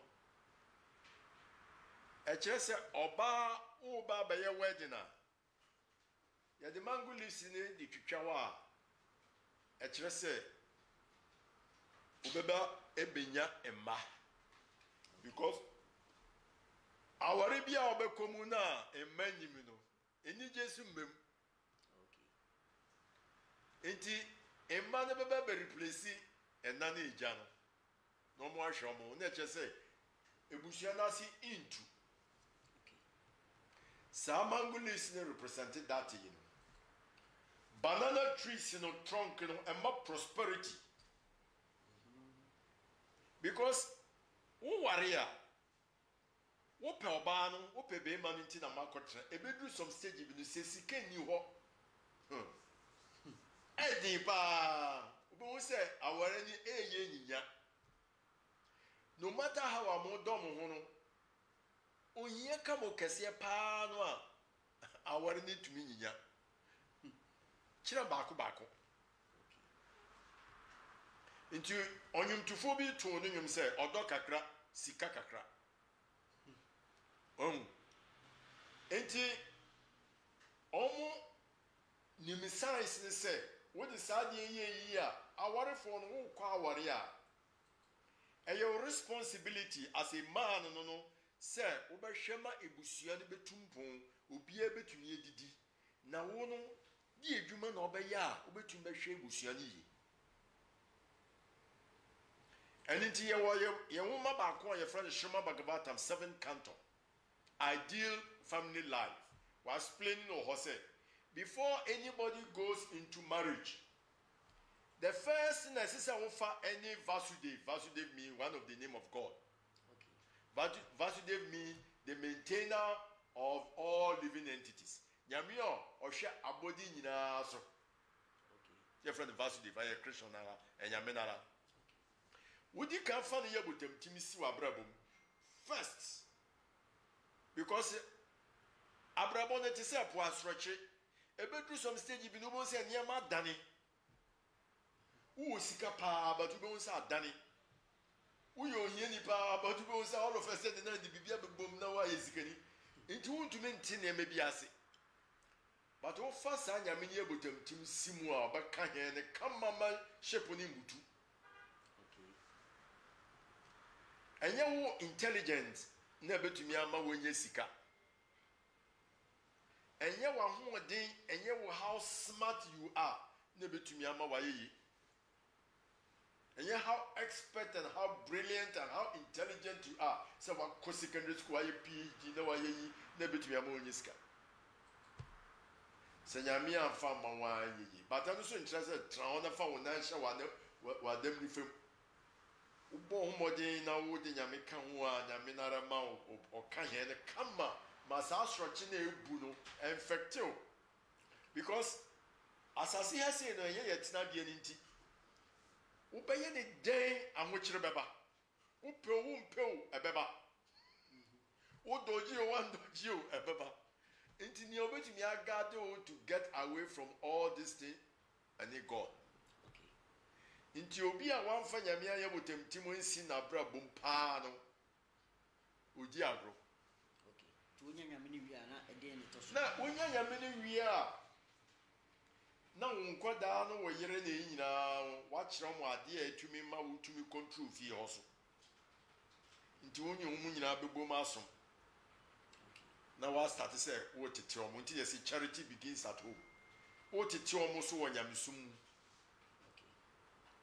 a chese oba uba baye wedding ya the mango leaves ni di twitwawa a chese ubeba ebenya emma because our bia obekomu na emma nyimi no eni jesu mem okay enti emma na beba be replace enna na eja no mo ahwe mo na chese ebusia na si into some mango leaves represented that, you know. Banana trees, you know, trunk, you know, and more prosperity. Because, warrior, what per ban, what per bay man in a market, a bedroom some stage, you say, see, can you walk? Eddie, ba, who say, our any a no matter how amodom ho no ohia ka mo kese pa no a aware ne tumi nyinya kira baako nti onyumtufo bi to no nyum se odo kakra sika kakra enti omo nimisanse ne se wo de saade yi a awarefo no wo kwa aware a your responsibility as a man no se wo be hwema ebusua ne betumpon obia betumi edidi na wo no di edwuma na obɛyɛ a wo betumi bɛhwɛ ebusua ne yi ɛnti ye wo ma ba ko ye friend Shema Bhagavatam 7 canto ideal family life was explaining or Jose before anybody goes into marriage the first thing necessary for any Vasudev means one of the name of God. Okay. Vasudev means the maintainer of all living entities. Nyamio osha abodi nyina so. Okay. Your friend Vasudev aye Christian nara enyamenara. Wudi kan fa ne yabotam timisi wa brabom. First because abrabon ne tise po asroche ebedru some stage bi no bo se niam dane. Who sika pa but you don't say Danny. Who you any pa but you don't say all of a sudden the bibia bom na wa yesikani. Into won to maintain maybe ase. But o first anya me ye botam tim simu a ba ka he ne kamama shepo ni mutu. Okay. Anya wo intelligent na betumi ama wonye sika. Anya wo hoden, anya wo how smart you are na betumi ama wa yeyi. And yet how expert and how brilliant and how intelligent you are. So what secondary school are you PhD no why you never to be a moniska. Senyami and farm one ye. But I'm so interested Traona for one what them different Ubo modern now would in Yamika one Yaminara Mao or Kayan Kama Masas Rachine Buno and Facto. Because as I see her saying, it's not being in tea. Ubeye ne den anwokyere beba upeu ebeba odoji o wandoji o ebeba enti ni obetumi agade o to get away from all this thing and God. Okay. Enti obi a wanfa nyame aye botemtimo nsi na bra bom pa no odi agro. Okay. To onya nyame ni wi ana eden ne to so. Na onya nyame ni wi a na nkwada no wo yere na nyina wa kire mo ade a etumi ma wo tumi control fi hoso nti wonye wo nyina bebo ma asom na wa start say wo tete o mo nti yes charity begins at home wo tete o mo so wo nyamesum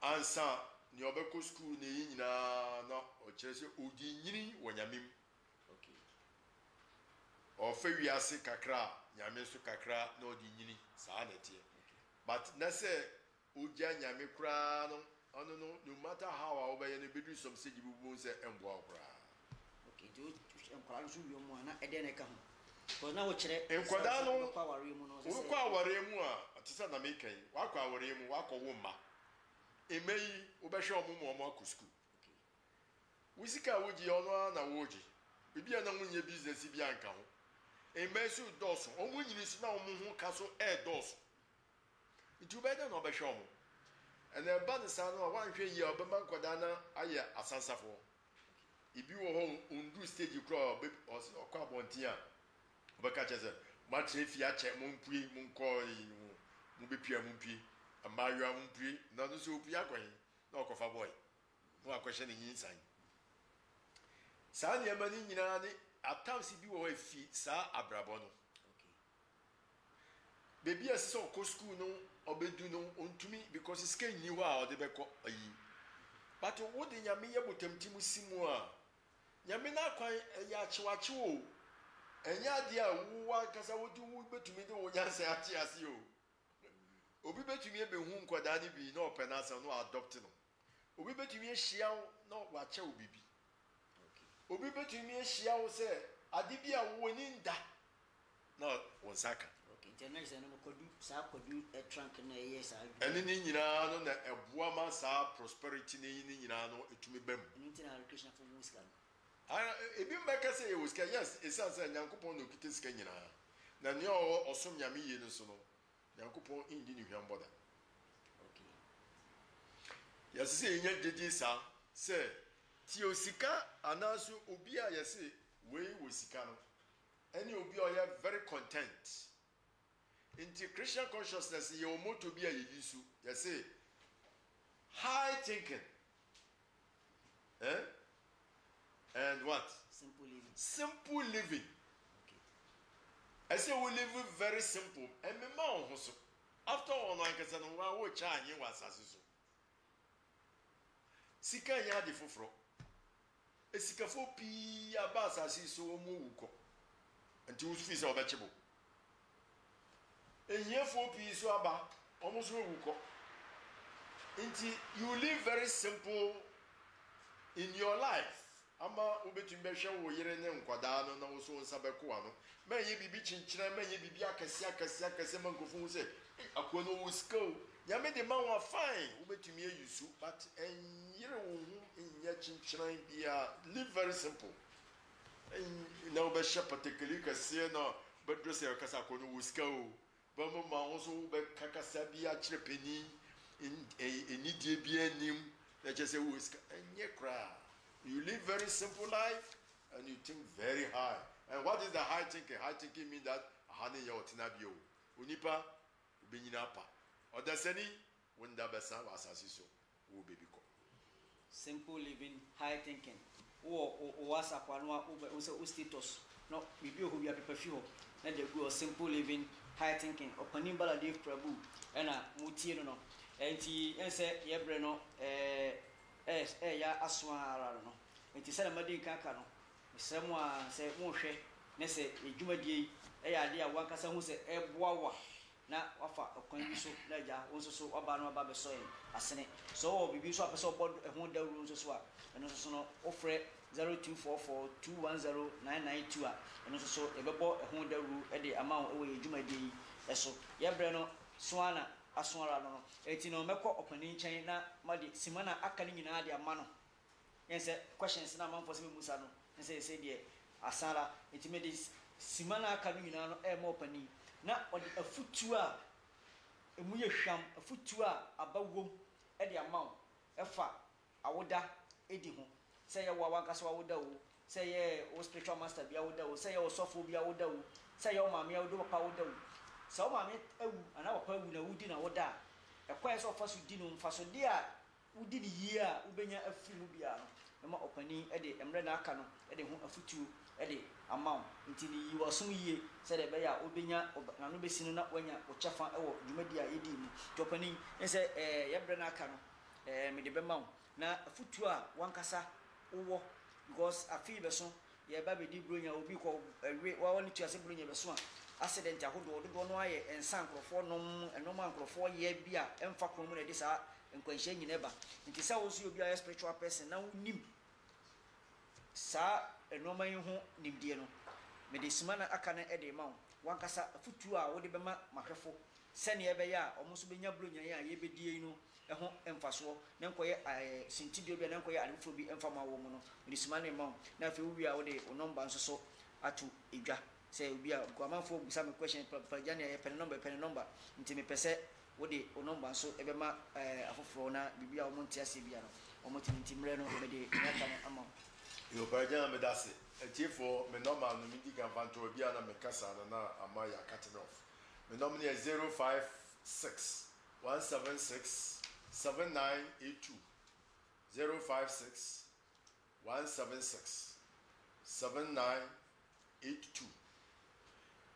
ansa ni obeko school na nyina na o kire say odi nyini wo nyamem okay o fa wiase kakra nyame so kakra na odi nyini saa na tie. But na say uja nyame kra no ono no matter how I obey no bedru some say jibu say embo kra. Okay, do enkwara so wi mu na ede na ka ho. Because na wo kire enkwada no kwa ware mu no so. Wo kwa ware mu a atisa na me kan. Wa kwa ware mu wa kwa wo ma. Emeyi wo be hwe omo akọ school. Okay. Wusika woji ono na woji. Bibia na munye business bi anka ho. Emesu doso. Omo nyini si na omo ho ka so doso. It will better no be show. And then ban san no one hwe ye obema nkoda na aye asansafo. Ibi wo ho undu stage kro okwa bonti a obeka chese ma trefi a che mo mpui mo nko mo bepia mo mpui amawa mo mpui na no so opia kwan na okofa boy. Mo akwhye ne yinsan. Sa ne ma ni nyina ne atamsi bi wo afi sa abrabo no. Baby as so ko school no obedu no ontumi because it's can you wa ode beko ayi but wo de nyame ye botamtimu simu a nyame na kwan ya chiwachi o enya de a wo akasa wo du wo betumi de wo nyansa ate ase o obi betumi e behu nkoda ne bi na opena asa no adopt no obi betumi e hia na wa che obibi okay obi betumi e hia wo se ade bi a wo ni nda na won saka. International no kodu sa kodu a trunk na yes I eni ni nyina no na eboa ma sa prosperity ni nyina no etumi bam Muntina location for Muscan. If you make us say it was yes, it sounds like Yankupon no Kitis Kenya. Nanyo or some Yami Yenusono. Yankupon Indian Yamboda. Okay. Yes, say, Yajisa, say, Tiosika, Anasu, Ubia, yes, way with Sikano. And you'll be very content. Into Christian consciousness, you're more to be a Yisu. You say, high thinking. And what? Simple living. Simple living. Okay. I say we live very simple. And my mom also. After all, I can say, no one will charge you was as so. Sika ya de foforo. E sika fo pi abasa si so mu wuko. Anti wo fi se obechebo. Enye fo pi so aba, omo so wuko. Inti you live very simple in your life. Ama ubetumbe hwe wo yire ne nkwada no na wo so nsa beko ano. Menye bibi chinchira, menye bibi akase mankofu se akwo no wo skill. Nyame de man wa fine ubetumi ayusu but enyire wo hu enya chinchira bia live very simple. Na obesha particularly kase no bedrose akasa akwo no wo skill. Ba mo ma wo so be kakasa bia chirepeni enidie bia nim na chese wo skill enye kra. You live very simple life and you think very high. And what is the high thinking? High thinking means that ahane ya otinabio. Unipa ubenyina pa. Odaseni wenda besa wasasi so wo bebiko. Simple living, high thinking. O wasa kwanwa o status. No, bibi ohu bia pepefi ho. Na de go simple living, high thinking. Opani bala Dave Prabhu na mutie no no. Enti ense yebre no ya aswara no. Enti sele madi kaka no. Mesemu a se mo hwe ne se edwumadie ya ade a wankasa hu se eboawa na wafa okwan bi so na ja wonso so oba no aba be so asene so bibi so apese obo ehun dawru nso so a eno so no ofre 0244210992 a eno so ebebo ehun dawru e de ama wo edwumadie eso yebre no soana asonra no eti no mekọ opani nchen na madi simana aka ni nyina de ama no yense questions na manfo se memusa no yense de asara eti me de simana aka ni nyina no e ma opani na odi afutu a emu ye hwam afutu a abawom e de ama wo efa awoda edi ho se ye wa wankasa awoda wo se ye o spiritual master bia awoda wo se ye o sofo bia awoda wo se ye o maame awoda papa awoda wo so maame awu ana papa awu na wudi na woda ekwa so fa so di no mfa so de a wudi ni yie a ubenya afiri mu bia no ema opani e de emre na aka no e de ho afutu e de amount nti ni yi waso yie se de be ya ubenya na no besi no na wanya o chefa e wo dwumadi a yedi mu to opani ense yebre na aka no me de be mawo na afutu a wankasa wo because afi be so ye ba be di bronya obi ko ewe wa woni tuase bronya be so a accident ahodo do no aye ensan krofo nom enom ankrofo ye bia emfa kromu na de sa nkwanhye nyine ba nti sa wo so obi a spiritual person na nim sa enoma yi ho nimdie no me de simana aka na e de ma wankasa futu a wo de bema mahwefo sene ye be ya omo so benya bronya ya ye bedie no eho emfaso na nkoye sintidio bia na nkoye alifo bi emfa ma wo mu no me de simana ma na fe wo bia wo de onomba nso so atu edwa say obi a kwamanfo busa me question pajani ya pen number nti me pese wo de onomba nso ebema afoforo na bibia o monti ase bia no o monti mre no me de nyaka no ama yo pajani me dase etifo me normal no me di kan fanto bia na me kasa na ama ya cutting off me number is 056 176 7982 056 176 7982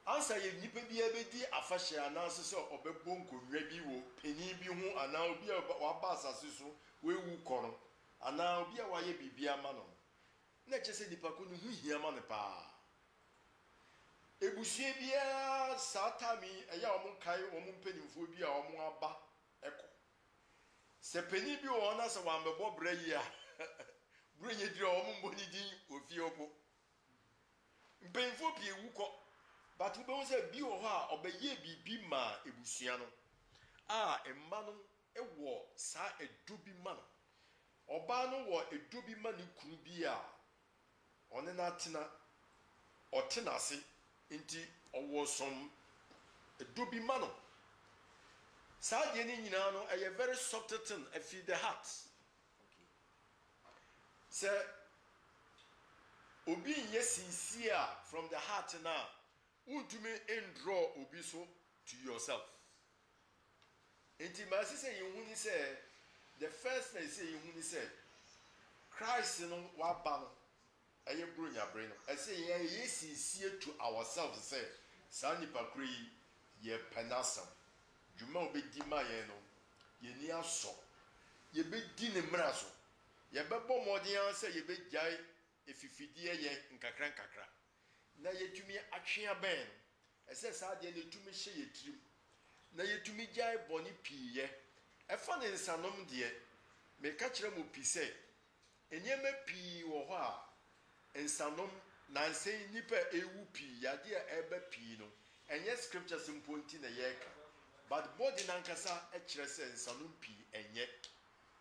Ansa ye nipa bi abedi afahye ananso se obebo nkonwa bi wo peni bi hu ana obi a waba asase so wewu koro ana obi a waye bibia ma no na chese nipa ko no hu hia ma ne pa ebusie bia satami eya omon kai omon penimfo bi a omon aba eko se peni bi wo na se wa mbebo brayi a brayi dire omon boni din ofie opo mpenfo bi ewu ko but we don't say bi o ha obeye bibi ma ebusua no emma no ewo sa edu bi ma no Oba no wo edu bi ma ne kunu bi a one na tena otena se nti owo som edu bi ma no sa de ni nyina no a very subtle thing I feel the heart say obi yesinsia from the heart na untumi draw obi so to yourself nti ma say you huni say the first thing say you huni say Christ no wa ba no aye bronya bre no say yesinsia to ourselves say sa nipa kri ye penasam dwuma obedi ma ye no ye ni aso ye bedi ne mra so ye bebo modern say ye begyae efifidie ye nkakra nkakra na yetumi atwe aben ese saa de na etumi hye yetrim na yetumi gyae boni piye efa ne nsanom de me ka kire mo pi se enyeme pi wo ho a nsanom na nsen nipa ewu pi yade a eba pi no enye scriptures mponti na yeka but body nankasa e kire se nsanom pi enye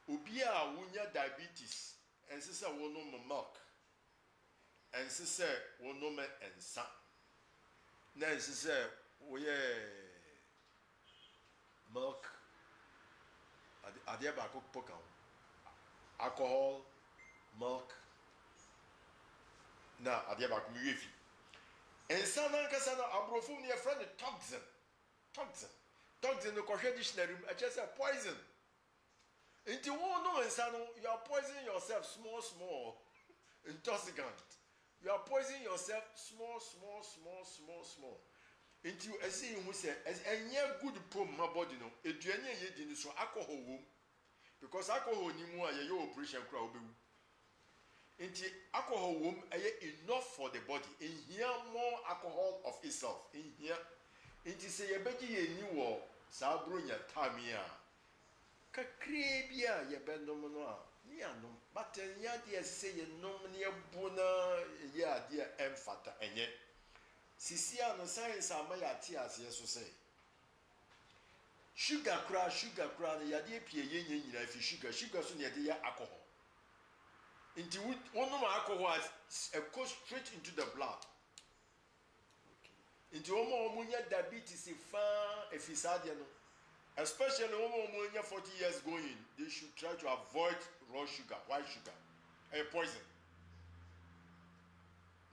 obi a wonya diabetes ensese wono milk ensese wono me ensa na ensese woye milk ade ba ko poka alcohol milk na ade ba ko miefi ensa nankasa na abrofo ne friend toxin no kohwe dictionary a chese poison. Inti wo no ensano, you are poisoning yourself small intoxicant. You are poisoning yourself small. Inti you say you say as enye good pom my body no eduane ye di ni so alcohol wom because alcohol ni mu aye your operation kra obewu. Inti alcohol wom aye enough for the body. In here more alcohol of itself. In here inti say ye beji ye ni wo sa bronya tamia kakre bia ye benom no a ni anom but ya de say ye nom ne ebuna ye ade emfata enye sisia no science amaya ti ase so say sugar kra ne yade pie ye nyina fi sugar so ne yade ya alcohol into one alcohol goes straight into the blood into omunya diabetes fa efisade no especially when 40 years going, they should try to avoid raw sugar, white sugar, and poison.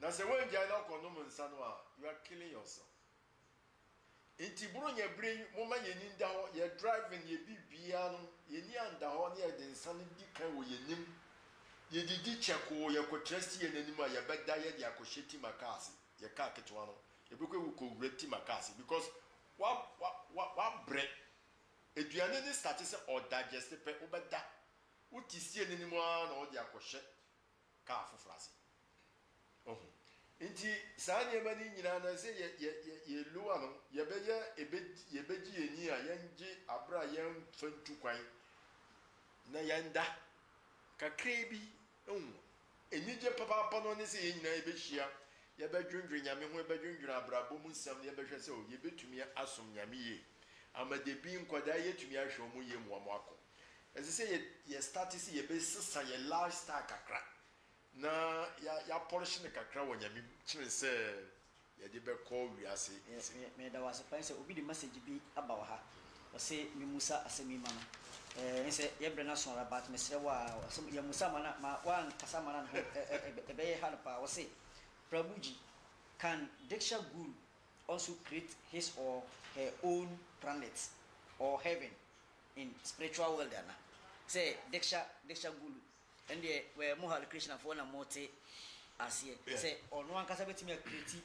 Now, say when you are not condoning sanwa, you are killing yourself. In Tiburo, your brain, woman, you need down, you're driving, you be piano, you need and down here, then sunny decay with your name. You did check or you could trust you and anymore, your bad diet, you could shitty macassi, your car ketchuano, you could great macassi because what bread. Eduane ni start se or digest pe obeda utisie nenimu na odi akwohye ka afofrase nti saa ne mani nyina na se ye luwa no ye beji eni a yenje abra yen fantu kwan na yenda kakre bi enije papa no ne se ye nyina ye behia ye bedwundwe nyame ho bedwundwira abrabo mu nsam ye behwe se o ye betumi asom nyame ye amadebi nkoda yetumi ahwe mu ye mu amako ese ye start si ye be sesa ye lifestyle kakra na ya polish ne kakra wonyame kire se ye de be call wi ase me da was pense obi di message bi aba wa ha o se mi musa asemi ma no nse ye bre na so rabat me se wa ye musa mana ma wan kasa mana no be ye ha pa o se prabuji can Diksha Guru also create his or her own planet or heaven in spiritual world ana say Diksha Guru and the where Mohali Krishna for na mote asie say ono ankasa betimi create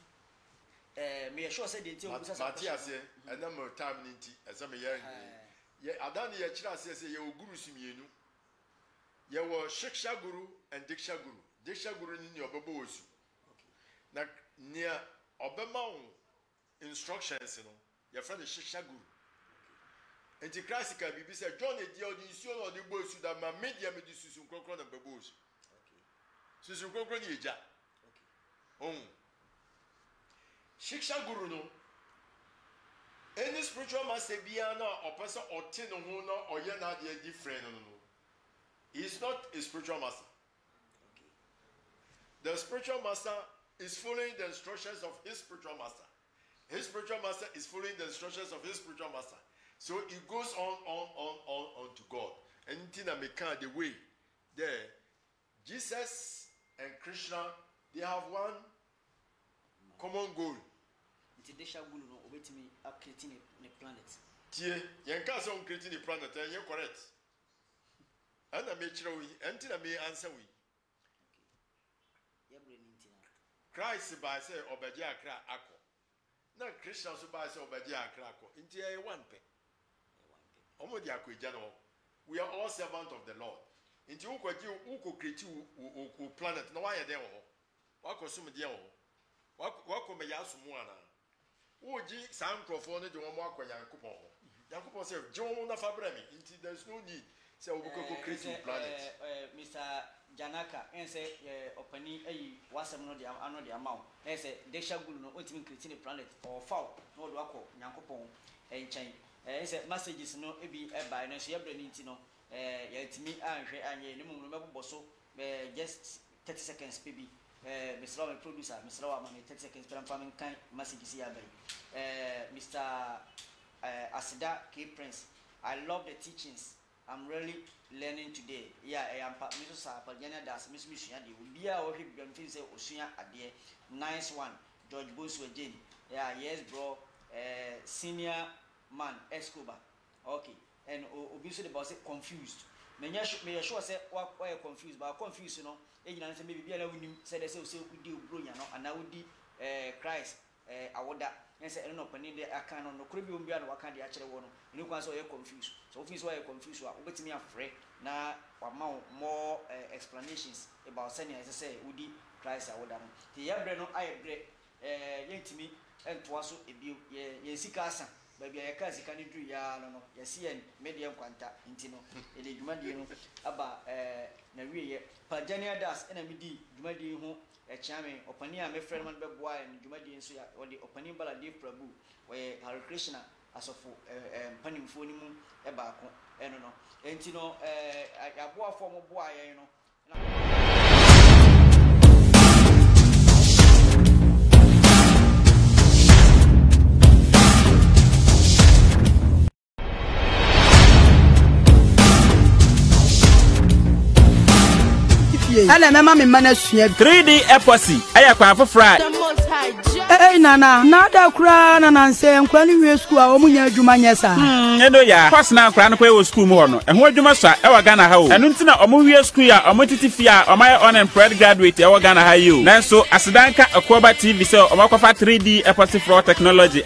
me sure say the nti obusa sa asie and number time nti asa me ye adan ye kira asie say ye oguru sumienu ye wo Shiksha Guru and Diksha Guru ni obebo osu okay na nia obema instructions no your friend is Shiksha Guru enti classical bibi say John e dia odi nsuo no de bo su da ma media me di susu krokro na bebo su okay susu krokro ni eja okay Shiksha Guru no any spiritual master bia na opesa ote no ho no oye na de different no He is not a spiritual master. The spiritual master is following the instructions of his spiritual master. His spiritual master is following the instructions of his spiritual master. So it goes on to God. And in the way there, Jesus and Krishna, they have one common goal. They shall go over to me creating a planet. You can't say creating a planet, and you're correct. And I may show you, and I may answer we. Christ by say Obadia Kra Ako. Now Krishna so by say Obadia Krako. Into a one pay. We are all servants of the Lord. Into who create you planet. No, why are there? What consume the what come Yasumuana? Who G Sam Crawford to one more Yakupo. Yakupo said, John Fabremi. There's no need. So we could create a planet. Mr. Janaka, and say, opening a was another amount. And say, they shall go no ultimate creating a planet or foul, no Wako, Yankopon, and chain. And say, messages no be a by no sheer Brenitino, yet me and ye, no remember Bosso, just 30 seconds, baby. Mr. Roman producer, Mr. Roman, 30 seconds, but I'm farming kind messages here. Mr. Asida K. Prince, I love the teachings. I'm really learning today. Yeah, I am Mrs. Pagana Das, Miss Missiadi. We be our hip and say Ocean Adie. Nice one. George Bush with Jane. Yeah, yes, bro. Senior man, Escobar. Okay. And obviously the boss confused. May I sure say why confused, but confused, you know. Agent maybe be allowing him said they say we do brilliant, and I would be Christ. I would that. And say, I don't know, Panini, I can't know, could be on what can the actual one. You know, so you're confused. So, if you're confused, what me afraid now, more explanations about sending, as I say, Woody Christ. I would have the Yabreno, I break, to me, and to also a view, Yesikasa, baby, I can't do ya, no, yes, and medium quanta, intino, a Jumadi, about Naria, Pagania das, enemy D, Jumadi, a charming Opania, my friend, Boy, and Jumadi, or the opening Baladi Prabhu, where Hare Krishna, as of Panim Funimu, a bako, and no, and you know, I bought for a boy, you know. Ana mama me mana sua 3D epoxy aya kwa fofra nana nada kura na nanse nkwani wie school a omunya adwuma nyesa eno ya course na kura no kwa wo school mu ho no eho adwuma so e wa Ghana ha o eno ntina omu wie school a omu titifi a omay unemployed graduate e wa Ghana ha yo nanso asidanka akoba TV so omakwafa 3D epoxy for technology